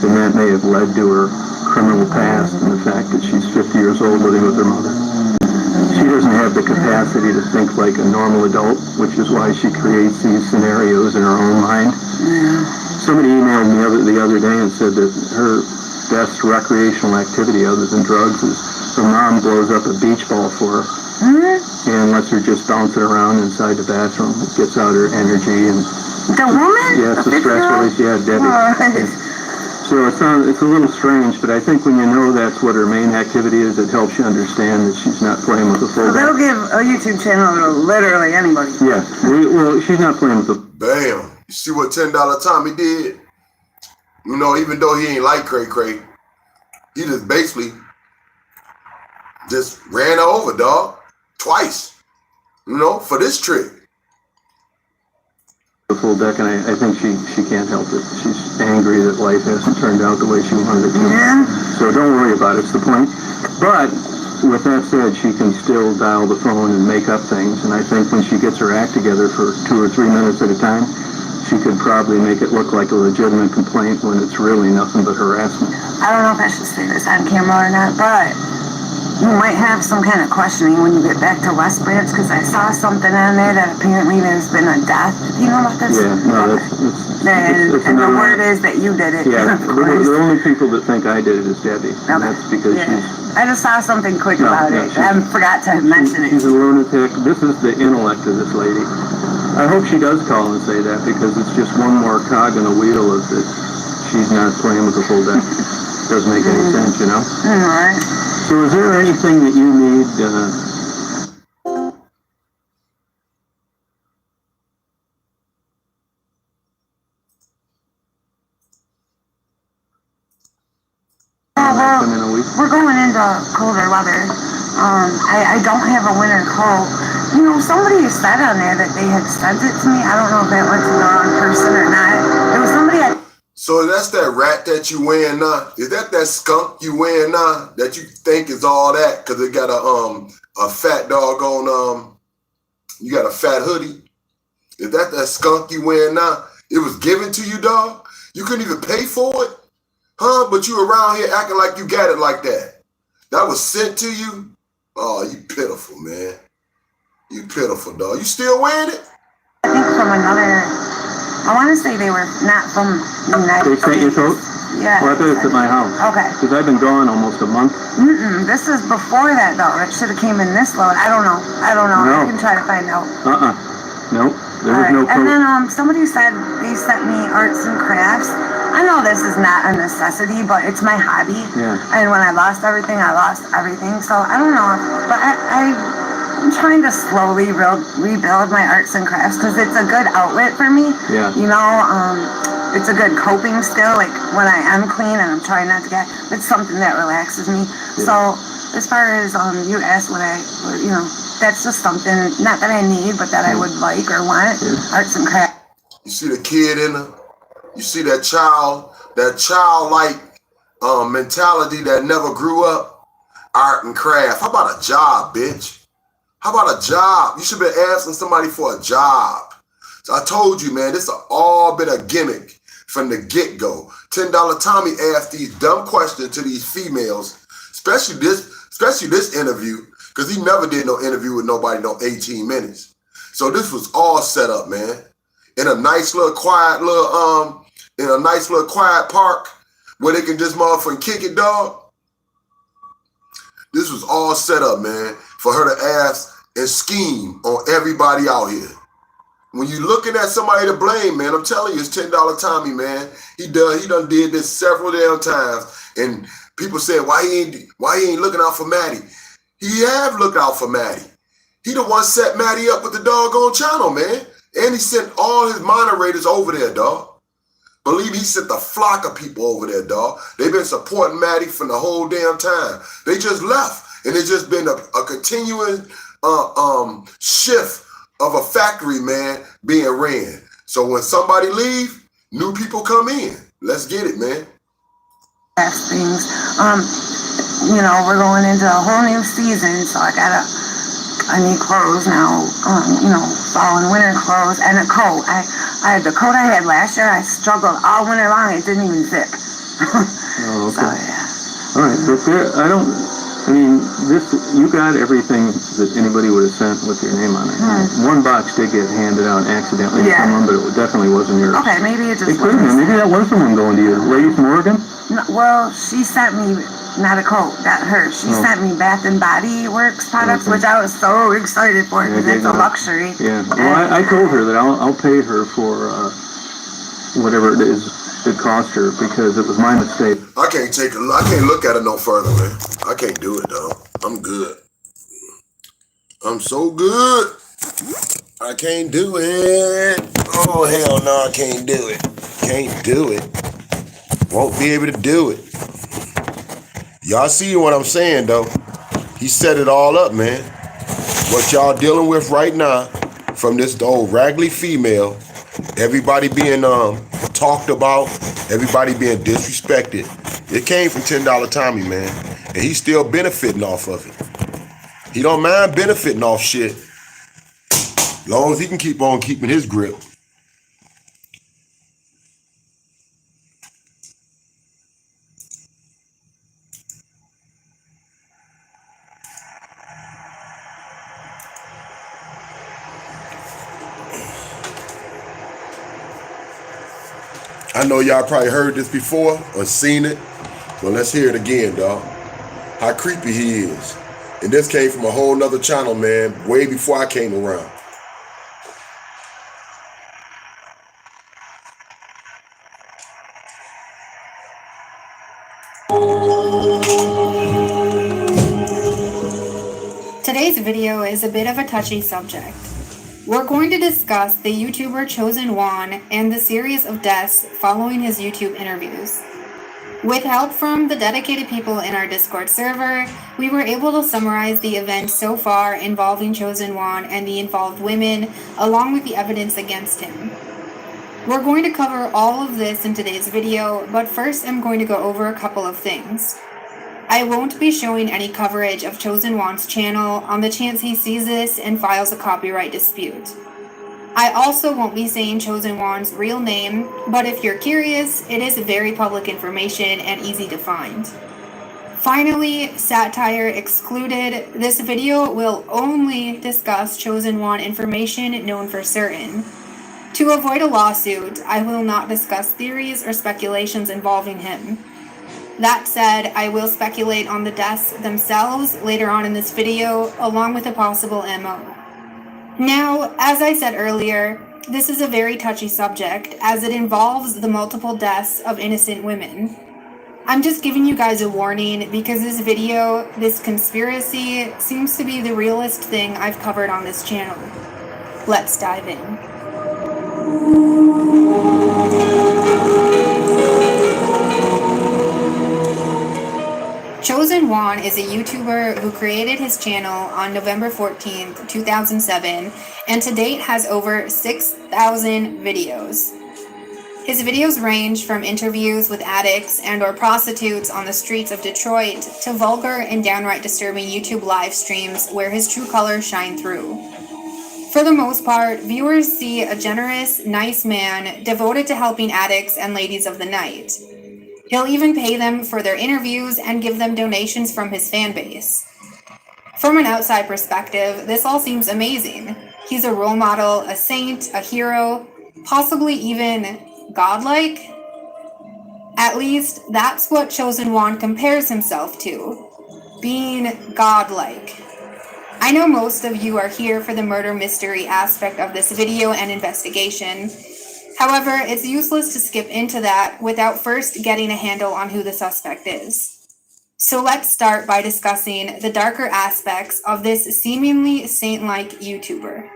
And that may have led to her criminal past and the fact that she's 50 years old living with her mother. She doesn't have the capacity to think like a normal adult, which is why she creates these scenarios in her own mind.
Yeah.
Somebody emailed me the other day and said that her best recreational activity other than drugs is her mom blows up a beach ball for her and lets her just bounce it around inside the bathroom. It gets out her energy and
the woman?
Yeah, it's a stress release. Yeah, Debbie.
Oh.
So it's a little strange, but I think when you know that's what her main activity is, it helps you understand that she's not playing with a full.
So they'll give a YouTube channel to literally anybody.
Yeah, well, she's not playing with the.
Bam! You see what $10 Tommy did? You know, even though he ain't like Cray Cray, he just basically just ran her over, dog, twice. You know, for this trick.
The full deck, and I think she can't help it. She's angry that life hasn't turned out the way she wanted it to.
Yeah.
So don't worry about it. It's the point. But with that said, she can still dial the phone and make up things. And I think when she gets her act together for 2 or 3 minutes at a time, she could probably make it look like a legitimate complaint when it's really nothing but harassment.
I don't know if I should say this on camera or not, but you might have some kind of questioning when you get back to West Branch, because I saw something on there that apparently there's been a death. Do you know about this?
Yeah, no,
And the word is that you did it.
Yeah, the only people that think I did it is Debbie. And that's because
I just saw something quick about it. I forgot to mention it.
She's a lunatic. This is the intellect of this lady. I hope she does call and say that, because it's just one more cog in the wheel of that she's not playing with the full deck. Doesn't make any sense, you know?
All right.
So is there anything that you need,
We're going into colder weather. I don't have a winter coat. You know, somebody said on there that they had sent it to me. I don't know if that went to the wrong person or not. It was somebody
So that's that rat that you wearing now? Is that skunk you wearing now that you think is all that? Cause it got a fat doggone you got a fat hoodie. Is that skunk you wearing now? It was given to you, dog. You couldn't even pay for it, huh? But you around here acting like you got it like that. That was sent to you. Oh, you pitiful, man. You pitiful, dog. You still wearing it?
I think from another. I want to say they were not from the United States.
They sent you those?
Yeah.
Well, I thought it's at my house.
Okay.
Because I've been gone almost a month.
This is before that, though. It should have came in this load. I don't know.
No.
I can try to find out.
Nope. There was no
And then somebody said they sent me arts and crafts. I know this is not a necessity, but it's my hobby.
Yeah.
And when I lost everything, I lost everything. So I don't know. But I'm trying to slowly rebuild my arts and crafts, because it's a good outlet for me.
Yeah.
You know, it's a good coping skill. Like when I am clean and I'm trying not to get, it's something that relaxes me.
Yeah.
So as far as you asked you know, that's just something, not that I need, but that I would like or want.
Yeah.
Arts and crafts.
You see the kid in her? You see that childlike mentality that never grew up? Art and craft. How about a job, bitch? How about a job? You should be asking somebody for a job. So I told you, man, this has all been a gimmick from the get-go. $10 Tommy asked these dumb questions to these females, especially this interview, because he never did no interview with nobody no 18 minutes. So this was all set up, man. In a nice little quiet park where they can just motherfucking kick it, dog. This was all set up, man, for her to ask and scheme on everybody out here. When you looking at somebody to blame, man, I'm telling you, it's $10 Tommy, man. He done did this several damn times. And people said, why he ain't looking out for Maddie? He have looked out for Maddie. He the one set Maddie up with the doggone channel, man. And he sent all his moderators over there, dog. Believe me, he sent a flock of people over there, dog. They've been supporting Maddie from the whole damn time. They just left. And it's just been a continuing shift of a factory, man, being ran. So when somebody leave, new people come in. Let's get it, man.
Things. You know, we're going into a whole new season, so I need clothes now, you know, fall and winter clothes, and a coat. The coat I had last year, I struggled all winter long. It didn't even zip.
Oh, okay.
So, yeah.
All right, but you got everything that anybody would have sent with your name on it. One box did get handed out accidentally to someone, but it definitely wasn't yours.
Okay, maybe it just
It could have been. Maybe that was someone going to you. Lady from Oregon?
No, well, she sent me, not a coat, not her. She sent me Bath and Body Works products, which I was so excited for, because it's a luxury.
Yeah, well, I told her that I'll pay her for whatever it is it cost her, because it was my mistake.
I can't look at it no further, man. I can't do it, dog. I'm good. I'm so good. I can't do it. Oh, hell no, I can't do it. Can't do it. Won't be able to do it. Y'all see what I'm saying, though? He set it all up, man. What y'all dealing with right now, from this old raggedy female, everybody being talked about, everybody being disrespected, it came from $10 Tommy, man. And he's still benefiting off of it. He don't mind benefiting off shit, as long as he can keep on keeping his grip. I know y'all probably heard this before or seen it, but let's hear it again, dog. How creepy he is. And this came from a whole nother channel, man, way before I came around.
Today's video is a bit of a touchy subject. We're going to discuss the YouTuber Chosen Juan and the series of deaths following his YouTube interviews. With help from the dedicated people in our Discord server, we were able to summarize the events so far involving Chosen Juan and the involved women, along with the evidence against him. We're going to cover all of this in today's video, but first I'm going to go over a couple of things. I won't be showing any coverage of Chosen Juan's channel on the chance he sees this and files a copyright dispute. I also won't be saying Chosen Juan's real name, but if you're curious, it is very public information and easy to find. Finally, satire excluded, this video will only discuss Chosen Juan information known for certain. To avoid a lawsuit, I will not discuss theories or speculations involving him. That said, I will speculate on the deaths themselves later on in this video, along with a possible MO. Now, as I said earlier, this is a very touchy subject, as it involves the multiple deaths of innocent women. I'm just giving you guys a warning, because this video, this conspiracy, seems to be the realest thing I've covered on this channel. Let's dive in. Chosen Juan is a YouTuber who created his channel on November 14th, 2007, and to date has over 6,000 videos. His videos range from interviews with addicts and/or prostitutes on the streets of Detroit to vulgar and downright disturbing YouTube live streams where his true colors shine through. For the most part, viewers see a generous, nice man devoted to helping addicts and ladies of the night. He'll even pay them for their interviews and give them donations from his fan base. From an outside perspective, this all seems amazing. He's a role model, a saint, a hero, possibly even godlike. At least, that's what Chosen Juan compares himself to, being godlike. I know most of you are here for the murder mystery aspect of this video and investigation. However, it's useless to skip into that without first getting a handle on who the suspect is. So let's start by discussing the darker aspects of this seemingly saint-like YouTuber.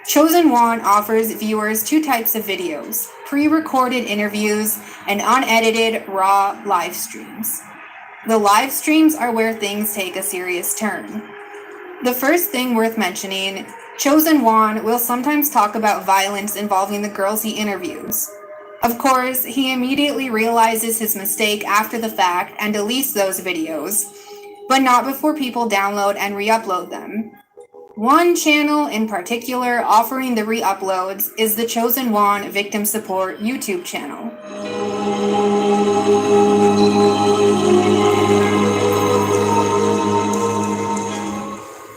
Chosen Juan offers viewers two types of videos: pre-recorded interviews and unedited, raw live streams. The live streams are where things take a serious turn. The first thing worth mentioning, Chosen Juan will sometimes talk about violence involving the girls he interviews. Of course, he immediately realizes his mistake after the fact and deletes those videos, but not before people download and re-upload them. One channel in particular offering the re-uploads is the Chosen Juan Victim Support YouTube channel.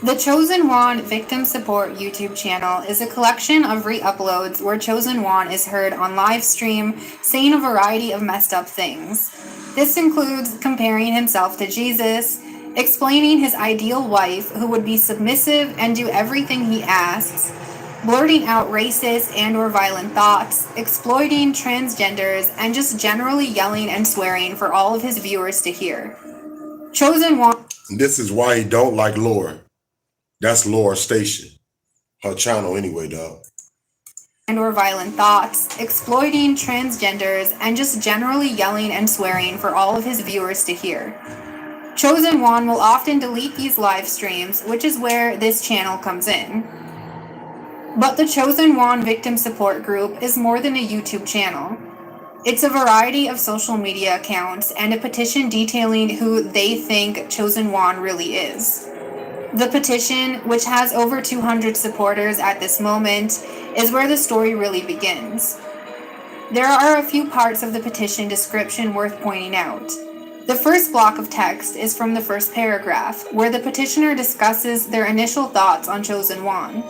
The Chosen Juan Victim Support YouTube channel is a collection of re-uploads where Chosen Juan is heard on live stream saying a variety of messed up things. This includes comparing himself to Jesus, explaining his ideal wife who would be submissive and do everything he asks, blurting out racist and/or violent thoughts, exploiting transgenders, and just generally yelling and swearing for all of his viewers to hear. Chosen Juan.
This is why he don't like Laura. That's Laura's station. Her channel anyway, dog.
and/or violent thoughts, exploiting transgenders, and just generally yelling and swearing for all of his viewers to hear. Chosen One will often delete these live streams, which is where this channel comes in. But the Chosen One Victim Support Group is more than a YouTube channel. It's a variety of social media accounts and a petition detailing who they think Chosen One really is. The petition, which has over 200 supporters at this moment, is where the story really begins. There are a few parts of the petition description worth pointing out. The first block of text is from the first paragraph, where the petitioner discusses their initial thoughts on Chosen One.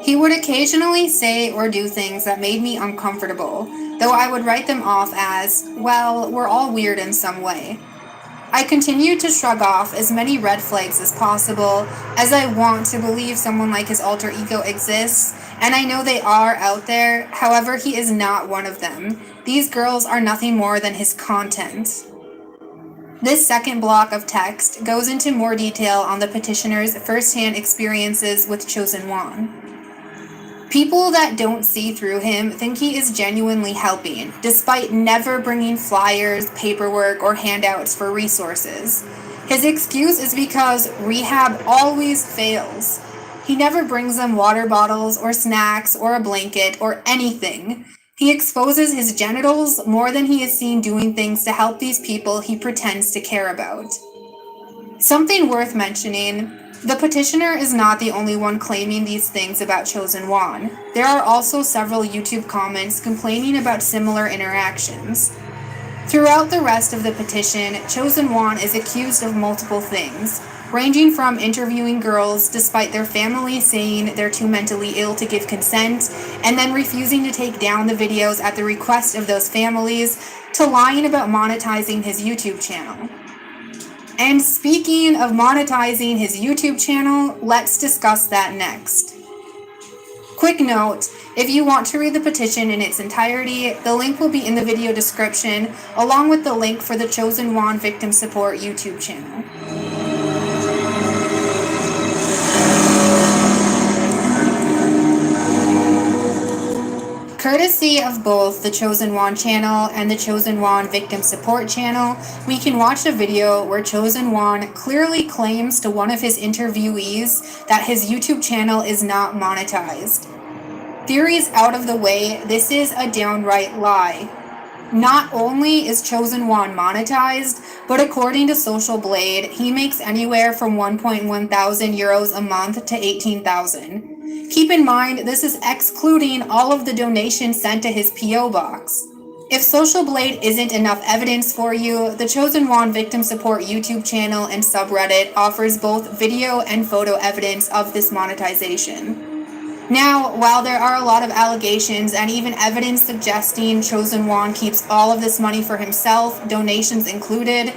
He would occasionally say or do things that made me uncomfortable, though I would write them off as, well, we're all weird in some way. I continued to shrug off as many red flags as possible, as I want to believe someone like his alter ego exists, and I know they are out there, however he is not one of them. These girls are nothing more than his content. This second block of text goes into more detail on the petitioner's first-hand experiences with Chosen One. People that don't see through him think he is genuinely helping, despite never bringing flyers, paperwork, or handouts for resources. His excuse is because rehab always fails. He never brings them water bottles or snacks or a blanket or anything. He exposes his genitals more than he is seen doing things to help these people he pretends to care about. Something worth mentioning, the petitioner is not the only one claiming these things about Chosen One. There are also several YouTube comments complaining about similar interactions. Throughout the rest of the petition, Chosen One is accused of multiple things, ranging from interviewing girls despite their family saying they're too mentally ill to give consent, and then refusing to take down the videos at the request of those families, to lying about monetizing his YouTube channel. And speaking of monetizing his YouTube channel, let's discuss that next. Quick note, if you want to read the petition in its entirety, the link will be in the video description, along with the link for the Chosen One Victim Support YouTube channel. Courtesy of both the Chosen One channel and the Chosen One Victim Support channel, we can watch a video where Chosen One clearly claims to one of his interviewees that his YouTube channel is not monetized. Theories out of the way, this is a downright lie. Not only is Chosen One monetized, but according to Social Blade, he makes anywhere from 1.1 thousand euros a month to 18,000. Keep in mind, this is excluding all of the donations sent to his P.O. box. If Social Blade isn't enough evidence for you, the Chosen One Victim Support YouTube channel and subreddit offers both video and photo evidence of this monetization. Now, while there are a lot of allegations and even evidence suggesting Chosen One keeps all of this money for himself, donations included,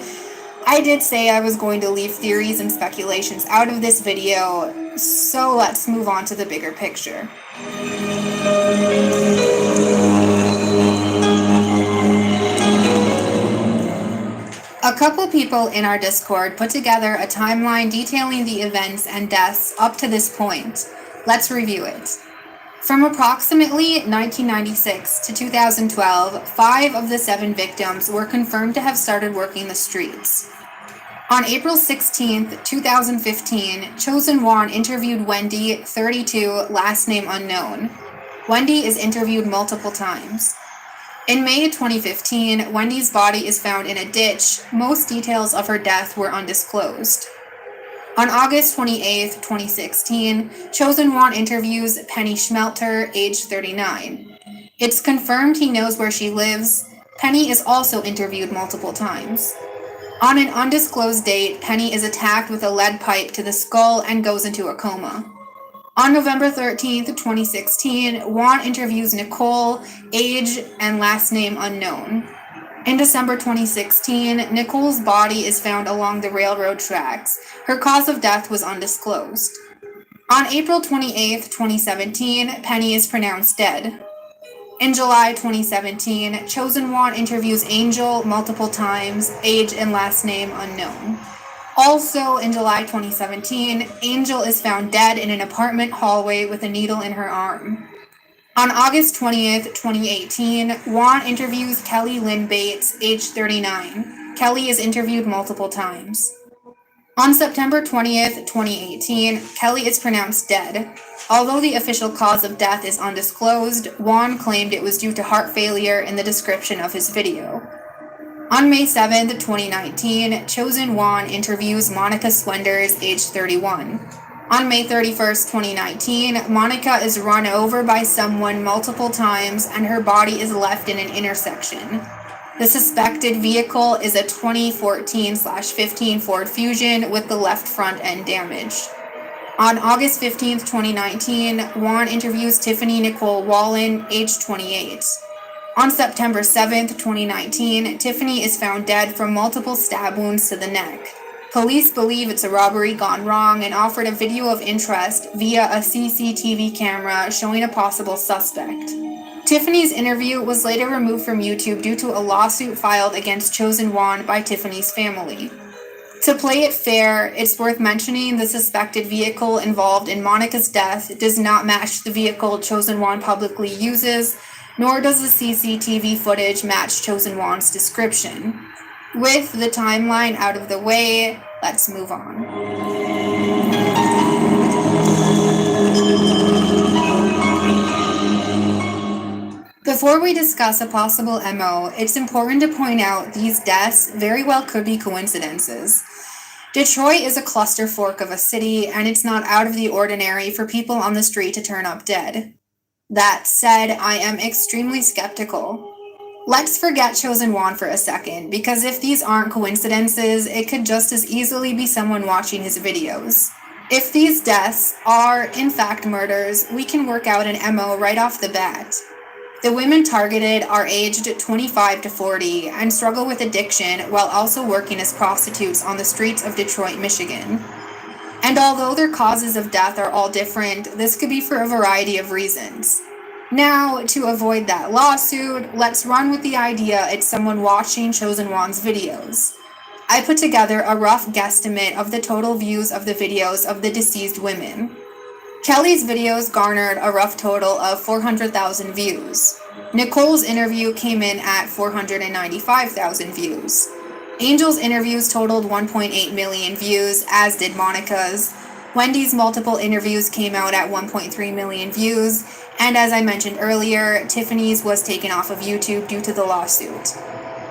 I did say I was going to leave theories and speculations out of this video, so let's move on to the bigger picture. A couple people in our Discord put together a timeline detailing the events and deaths up to this point. Let's review it. From approximately 1996 to 2012, 5 of the 7 victims were confirmed to have started working the streets. On April 16, 2015, Chosen One interviewed Wendy, 32, last name unknown. Wendy is interviewed multiple times. In May 2015, Wendy's body is found in a ditch. Most details of her death were undisclosed. On August 28, 2016, Chosen One interviews Penny Schmelter, age 39. It's confirmed he knows where she lives. Penny is also interviewed multiple times. On an undisclosed date, Penny is attacked with a lead pipe to the skull and goes into a coma. On November 13, 2016, One interviews Nicole, age and last name unknown. In December 2016, Nicole's body is found along the railroad tracks. Her cause of death was undisclosed. On April 28, 2017, Penny is pronounced dead. In July 2017, Chosen One interviews Angel multiple times, age and last name unknown. Also in July 2017, Angel is found dead in an apartment hallway with a needle in her arm. On August 20th, 2018, Juan interviews Kelly Lynn Bates, age 39. Kelly is interviewed multiple times. On September 20th, 2018, Kelly is pronounced dead. Although the official cause of death is undisclosed, Juan claimed it was due to heart failure in the description of his video. On May 7th, 2019, Chosen Juan interviews Monica Swenders, age 31. On May 31st, 2019, Monica is run over by someone multiple times and her body is left in an intersection. The suspected vehicle is a 2014/15 Ford Fusion with the left front end damaged. On August 15th, 2019, Juan interviews Tiffany Nicole Wallen, age 28. On September 7th, 2019, Tiffany is found dead from multiple stab wounds to the neck. Police believe it's a robbery gone wrong and offered a video of interest via a CCTV camera showing a possible suspect. Tiffany's interview was later removed from YouTube due to a lawsuit filed against Chosen Juan by Tiffany's family. To play it fair, it's worth mentioning the suspected vehicle involved in Monica's death does not match the vehicle Chosen Juan publicly uses, nor does the CCTV footage match Chosen Juan's description. With the timeline out of the way, let's move on. Before we discuss a possible MO, it's important to point out these deaths very well could be coincidences. Detroit is a cluster fork of a city, and it's not out of the ordinary for people on the street to turn up dead. That said, I am extremely skeptical. Let's forget Chosen Juan for a second, because if these aren't coincidences, it could just as easily be someone watching his videos. If these deaths are, in fact, murders, we can work out an MO right off the bat. The women targeted are aged 25 to 40 and struggle with addiction while also working as prostitutes on the streets of Detroit, Michigan. And although their causes of death are all different, this could be for a variety of reasons. Now, to avoid that lawsuit, let's run with the idea it's someone watching Chosen Juan's videos. I put together a rough guesstimate of the total views of the videos of the deceased women. Kelly's videos garnered a rough total of 400,000 views. Nicole's interview came in at 495,000 views. Angel's interviews totaled 1.8 million views, as did Monica's. Wendy's multiple interviews came out at 1.3 million views, and as I mentioned earlier, Tiffany's was taken off of YouTube due to the lawsuit.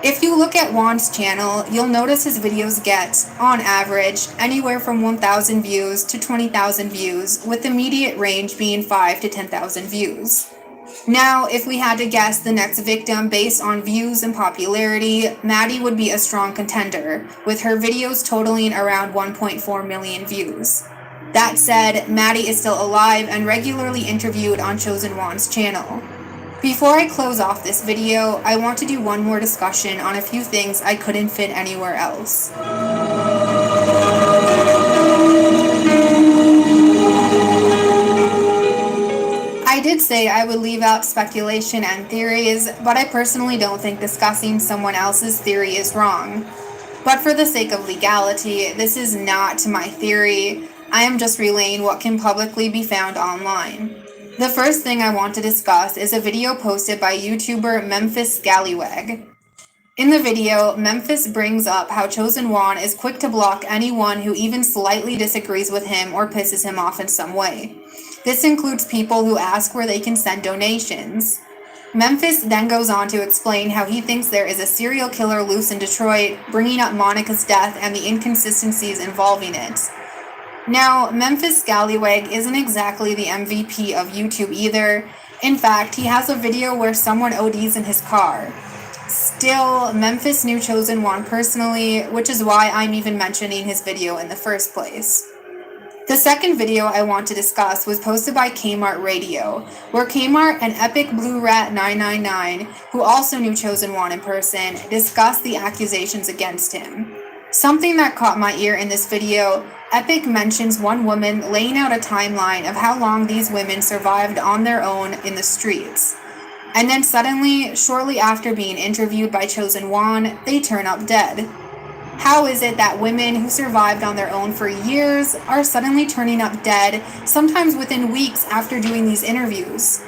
If you look at Juan's channel, you'll notice his videos get, on average, anywhere from 1,000 views to 20,000 views, with the immediate range being 5 to 10,000 views. Now, if we had to guess the next victim based on views and popularity, Maddie would be a strong contender, with her videos totaling around 1.4 million views. That said, Maddie is still alive and regularly interviewed on Chosen Juan's channel. Before I close off this video, I want to do one more discussion on a few things I couldn't fit anywhere else. I did say I would leave out speculation and theories, but I personally don't think discussing someone else's theory is wrong. But for the sake of legality, this is not my theory. I am just relaying what can publicly be found online. The first thing I want to discuss is a video posted by YouTuber Memphis Scallywag. In the video, Memphis brings up how Chosen Juan is quick to block anyone who even slightly disagrees with him or pisses him off in some way. This includes people who ask where they can send donations. Memphis then goes on to explain how he thinks there is a serial killer loose in Detroit, bringing up Monica's death and the inconsistencies involving it. Now, Memphis Scallywag isn't exactly the MVP of YouTube either. In fact, he has a video where someone ODs in his car. Still, Memphis knew Chosen Juan personally, which is why I'm even mentioning his video in the first place. The second video I want to discuss was posted by Kmart Radio, where Kmart and Epic Blue Rat 999, who also knew Chosen Juan in person, discussed the accusations against him. Something that caught my ear in this video, Epic mentions one woman laying out a timeline of how long these women survived on their own in the streets. And then suddenly, shortly after being interviewed by Chosen Juan, they turn up dead. How is it that women who survived on their own for years are suddenly turning up dead, sometimes within weeks after doing these interviews?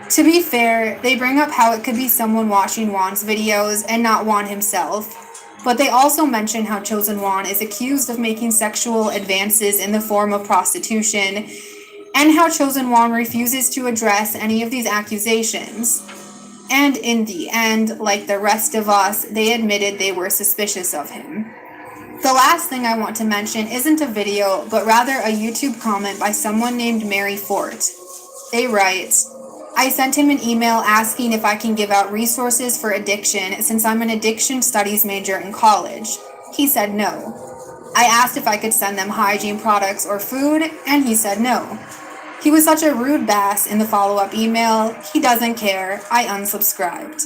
To be fair, they bring up how it could be someone watching Juan's videos and not Juan himself. But they also mention how Chosen Juan is accused of making sexual advances in the form of prostitution, and how Chosen Juan refuses to address any of these accusations. And in the end, like the rest of us, they admitted they were suspicious of him. The last thing I want to mention isn't a video, but rather a YouTube comment by someone named Mary Fort. They write, I sent him an email asking if I can give out resources for addiction since I'm an addiction studies major in college. He said no. I asked if I could send them hygiene products or food, and he said no. He was such a rude bass in the follow-up email. He doesn't care. I unsubscribed.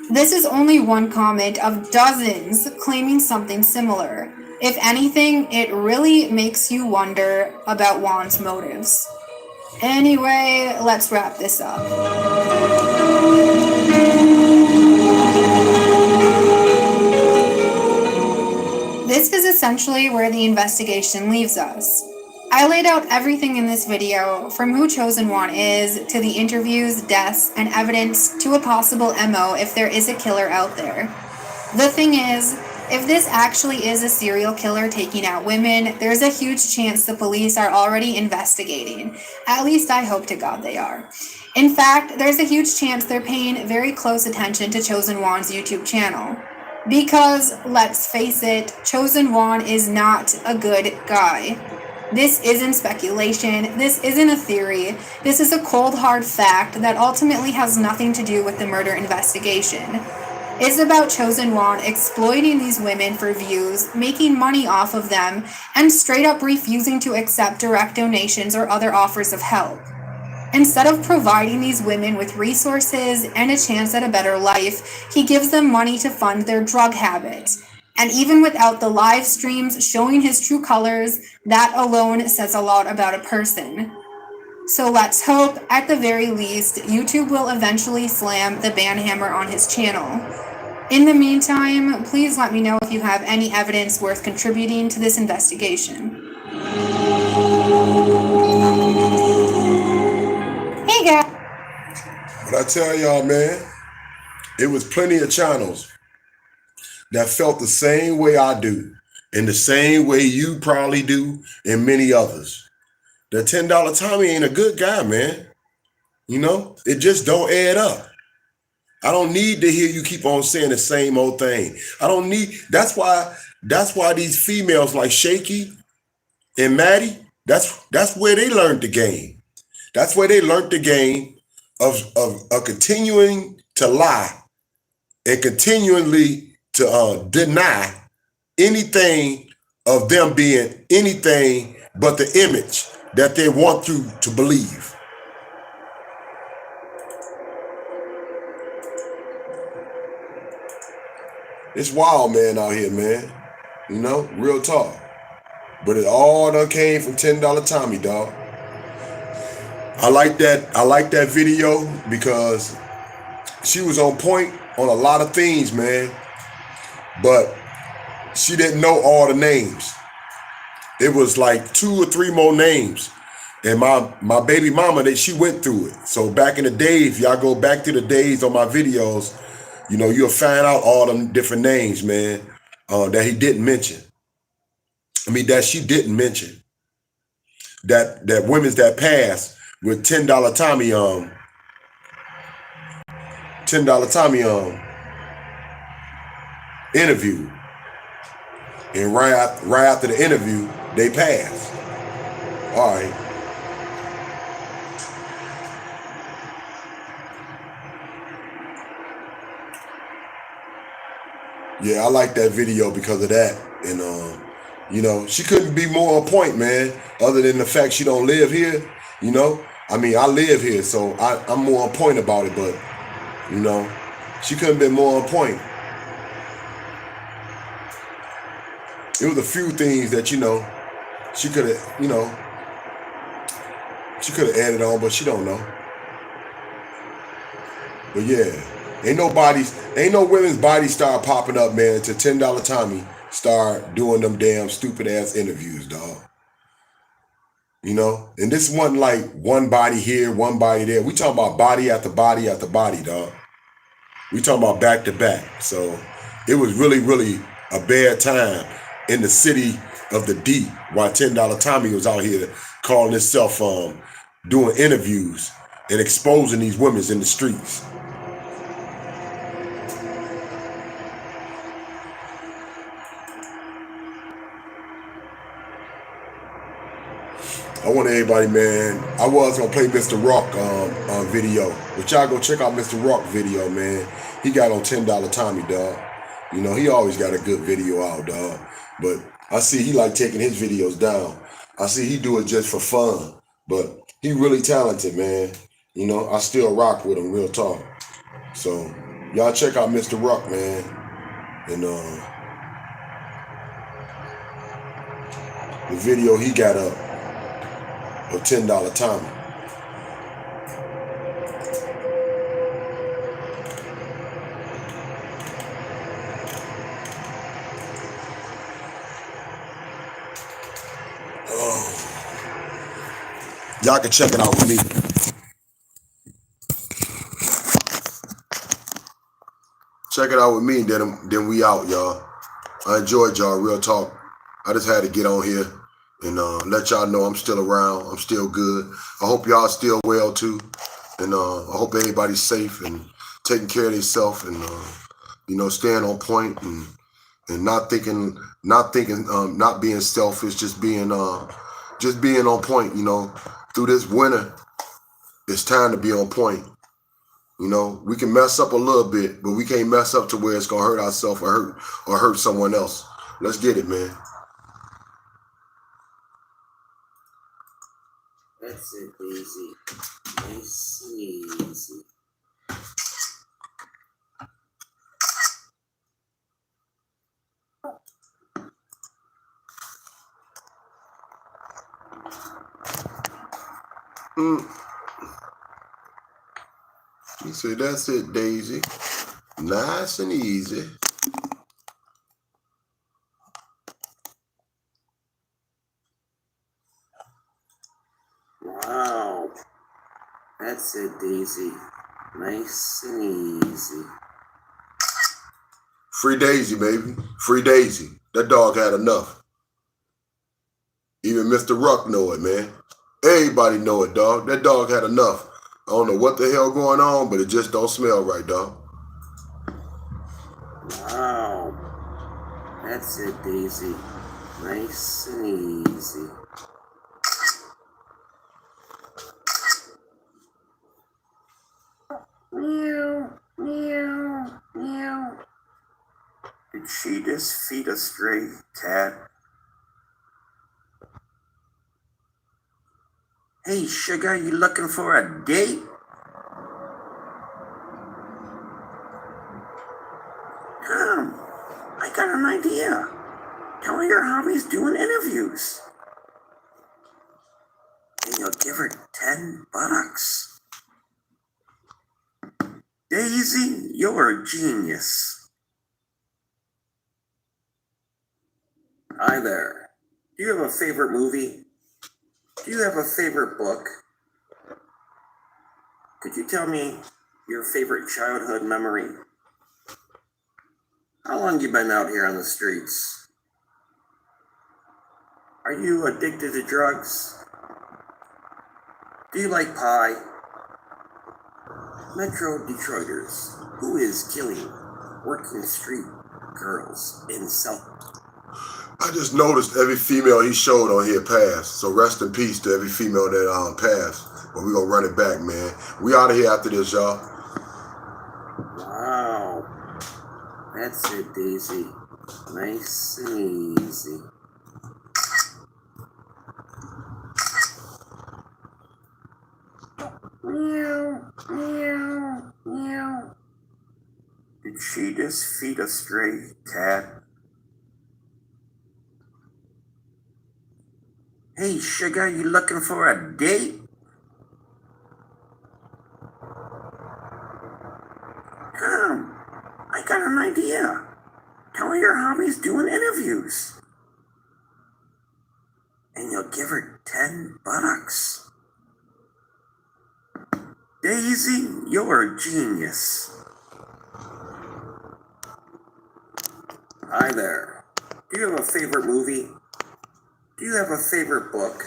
This is only one comment of dozens claiming something similar. If anything, it really makes you wonder about Juan's motives. Anyway, let's wrap this up. This is essentially where the investigation leaves us. I laid out everything in this video, from who Chosen Juan is, to the interviews, deaths, and evidence, to a possible MO if there is a killer out there. The thing is, if this actually is a serial killer taking out women, there's a huge chance the police are already investigating. At least I hope to God they are. In fact, there's a huge chance they're paying very close attention to Chosen Juan's YouTube channel. Because, let's face it, Chosen Juan is not a good guy. This isn't speculation, this isn't a theory, this is a cold hard fact that ultimately has nothing to do with the murder investigation. It's about Chosen Juan exploiting these women for views, making money off of them, and straight up refusing to accept direct donations or other offers of help. Instead of providing these women with resources and a chance at a better life, he gives them money to fund their drug habit. And even without the live streams showing his true colors, that alone says a lot about a person. So let's hope, at the very least, YouTube will eventually slam the ban hammer on his channel. In the meantime, please let me know if you have any evidence worth contributing to this investigation. Hey guys!
But I tell y'all, man, it was plenty of channels that felt the same way I do, and the same way you probably do, and many others. That $10 Tommy ain't a good guy, man. You know, it just don't add up. I don't need to hear you keep on saying the same old thing. I don't need, that's why these females like Shaky and Maddie, that's where they learned the game. That's where they learned the game of continuing to lie and continually to deny anything of them being anything but the image that they want you to believe. It's wild, man, out here, man. You know, real talk. But it all done came from $10 Tommy, dog. I like that video because she was on point on a lot of things, man. But she didn't know all the names. It was like 2 or 3 more names. And my baby mama, she went through it. So back in the day, if y'all go back to the days on my videos, you know, you'll find out all them different names, man, that he didn't mention. I mean, that she didn't mention. That women's that passed with $10 Tommy interview. And right after the interview, they passed. All right. Yeah, I like that video because of that. And you know, she couldn't be more on point, man, other than the fact she don't live here, you know. I mean, I live here, so I'm more on point about it, but, you know, she couldn't be more on point. It was a few things that, you know, she could have, you know, she could have added on, but she don't know. But yeah, ain't no women's bodies start popping up, man, until $10 Tommy start doing them damn stupid ass interviews, dog. You know, and this wasn't like one body here, one body there. We talking about body after body after body, dog. We talking about back to back. So it was really, really a bad time in the city of the D while $10 Tommy was out here calling himself doing interviews and exposing these women in the streets. I want everybody, man. I was gonna play Mr. Rock video, but y'all go check out Mr. Rock video, man. He got on $10 Tommy, dog. You know, he always got a good video out, dog. But I see he like taking his videos down. I see he do it just for fun, but he really talented, man. You know, I still rock with him, real talk. So y'all check out Mr. Rock, man, and the video he got up of $10 Tommy. Y'all can check it out with me. Check it out with me, then we out, y'all. I enjoyed y'all, real talk. I just had to get on here and let y'all know I'm still around. I'm still good. I hope y'all still well too. And I hope everybody's safe and taking care of themselves and you know, staying on point and not being selfish, just being on point, you know. Through this winter, it's time to be on point. You know, we can mess up a little bit, but we can't mess up to where it's gonna hurt ourselves or hurt someone else. Let's get it, man.
That's it, Daisy. Nice and easy.
You say that's it, Daisy. Nice and easy.
Wow. That's it, Daisy. Nice and easy.
Free Daisy, baby. Free Daisy. That dog had enough. Even Mr. Ruck know it, man. Everybody know it, dog. That dog had enough. I don't know what the hell going on, but it just don't smell right, dog.
Wow. That's it, Daisy. Nice and easy. Meow, meow, meow. Did she just feed a stray cat? Hey, sugar, you looking for a date? Come, I got an idea. Tell her your hobby's doing interviews. And you'll give her $10. Daisy, you're a genius. Hi there. Do you have a favorite movie? Do you have a favorite book? Could you tell me your favorite childhood memory? How long you been out here on the streets? Are you addicted to drugs? Do you like pie? Metro Detroiters, who is killing working street girls in South?
I just noticed every female he showed on here passed. So rest in peace to every female that passed. But we gonna run it back, man. We out of here after this, y'all.
Wow. That's it, Daisy. Nice and easy. Meow, meow, meow. Did she just feed a stray cat? Hey, sugar, you looking for a date? Come, I got an idea. Tell her your hobby's doing interviews. And you'll give her $10. Daisy, you're a genius. Hi there. Do you have a favorite movie? Do you have a favorite book?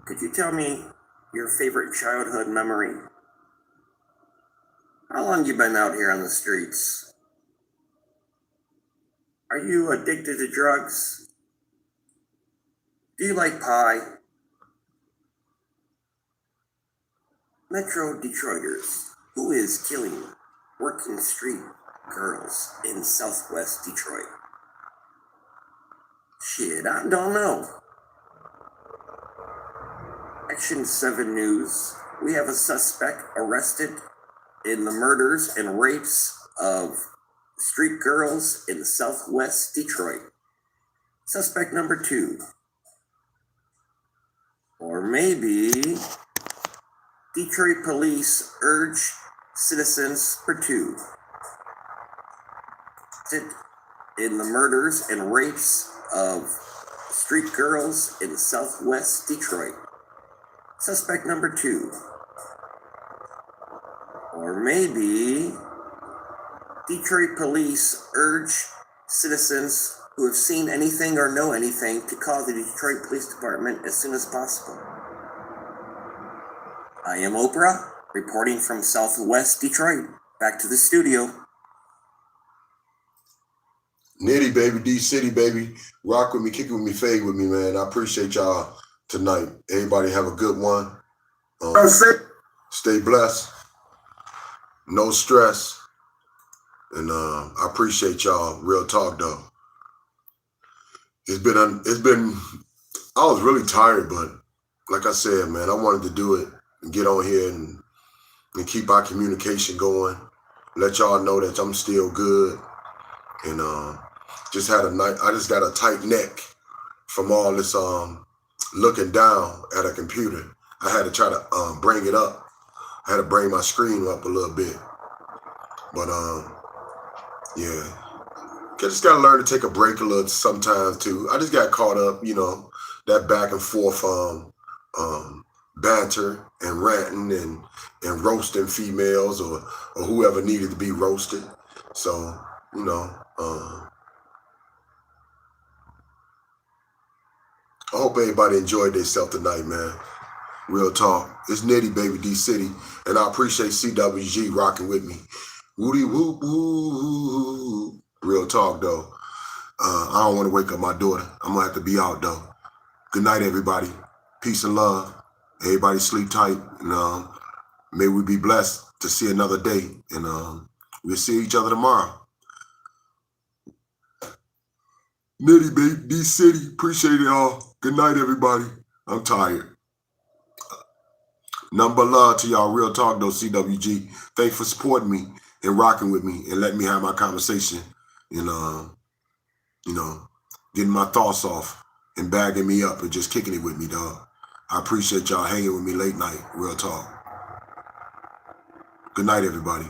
Could you tell me your favorite childhood memory? How long you been out here on the streets? Are you addicted to drugs? Do you like pie? Metro Detroiters, who is killing working street girls in Southwest Detroit? Shit, I don't know. Action 7 News, we have a suspect arrested in the murders and rapes of street girls in Southwest Detroit. Suspect number 2. Or maybe Detroit police urge citizens for 2. In the murders and rapes of street girls in Southwest Detroit. Suspect number 2. Or maybe Detroit police urge citizens who have seen anything or know anything to call the Detroit Police Department as soon as possible. I am Oprah, reporting from Southwest Detroit. Back to the studio.
Nitty, baby, D-City, baby. Rock with me, kick it with me, fade with me, man. I appreciate y'all tonight. Everybody have a good one. Stay blessed. No stress. And I appreciate y'all. Real talk, though. It's been, I was really tired, but like I said, man, I wanted to do it and get on here and keep our communication going. Let y'all know that I'm still good. And just had I just got a tight neck from all this looking down at a computer. I had to try to bring it up. I had to bring my screen up a little bit. But yeah. I just gotta learn to take a break a little sometimes too. I just got caught up, you know, that back and forth banter and ranting and roasting females or whoever needed to be roasted. So, you know, I hope everybody enjoyed themselves tonight, man. Real talk. It's Nitty, baby, D-City. And I appreciate CWG rocking with me. Woody woo woo. Real talk, though. I don't want to wake up my daughter. I'm going to have to be out, though. Good night, everybody. Peace and love. Everybody sleep tight. And may we be blessed to see another day. And we'll see each other tomorrow. Nitty, baby, D-City. Appreciate it all. Good night, everybody. I'm tired. Number love to y'all. Real talk, though, CWG. Thanks for supporting me and rocking with me and letting me have my conversation and, you know, getting my thoughts off and bagging me up and just kicking it with me, dog. I appreciate y'all hanging with me late night. Real talk. Good night, everybody.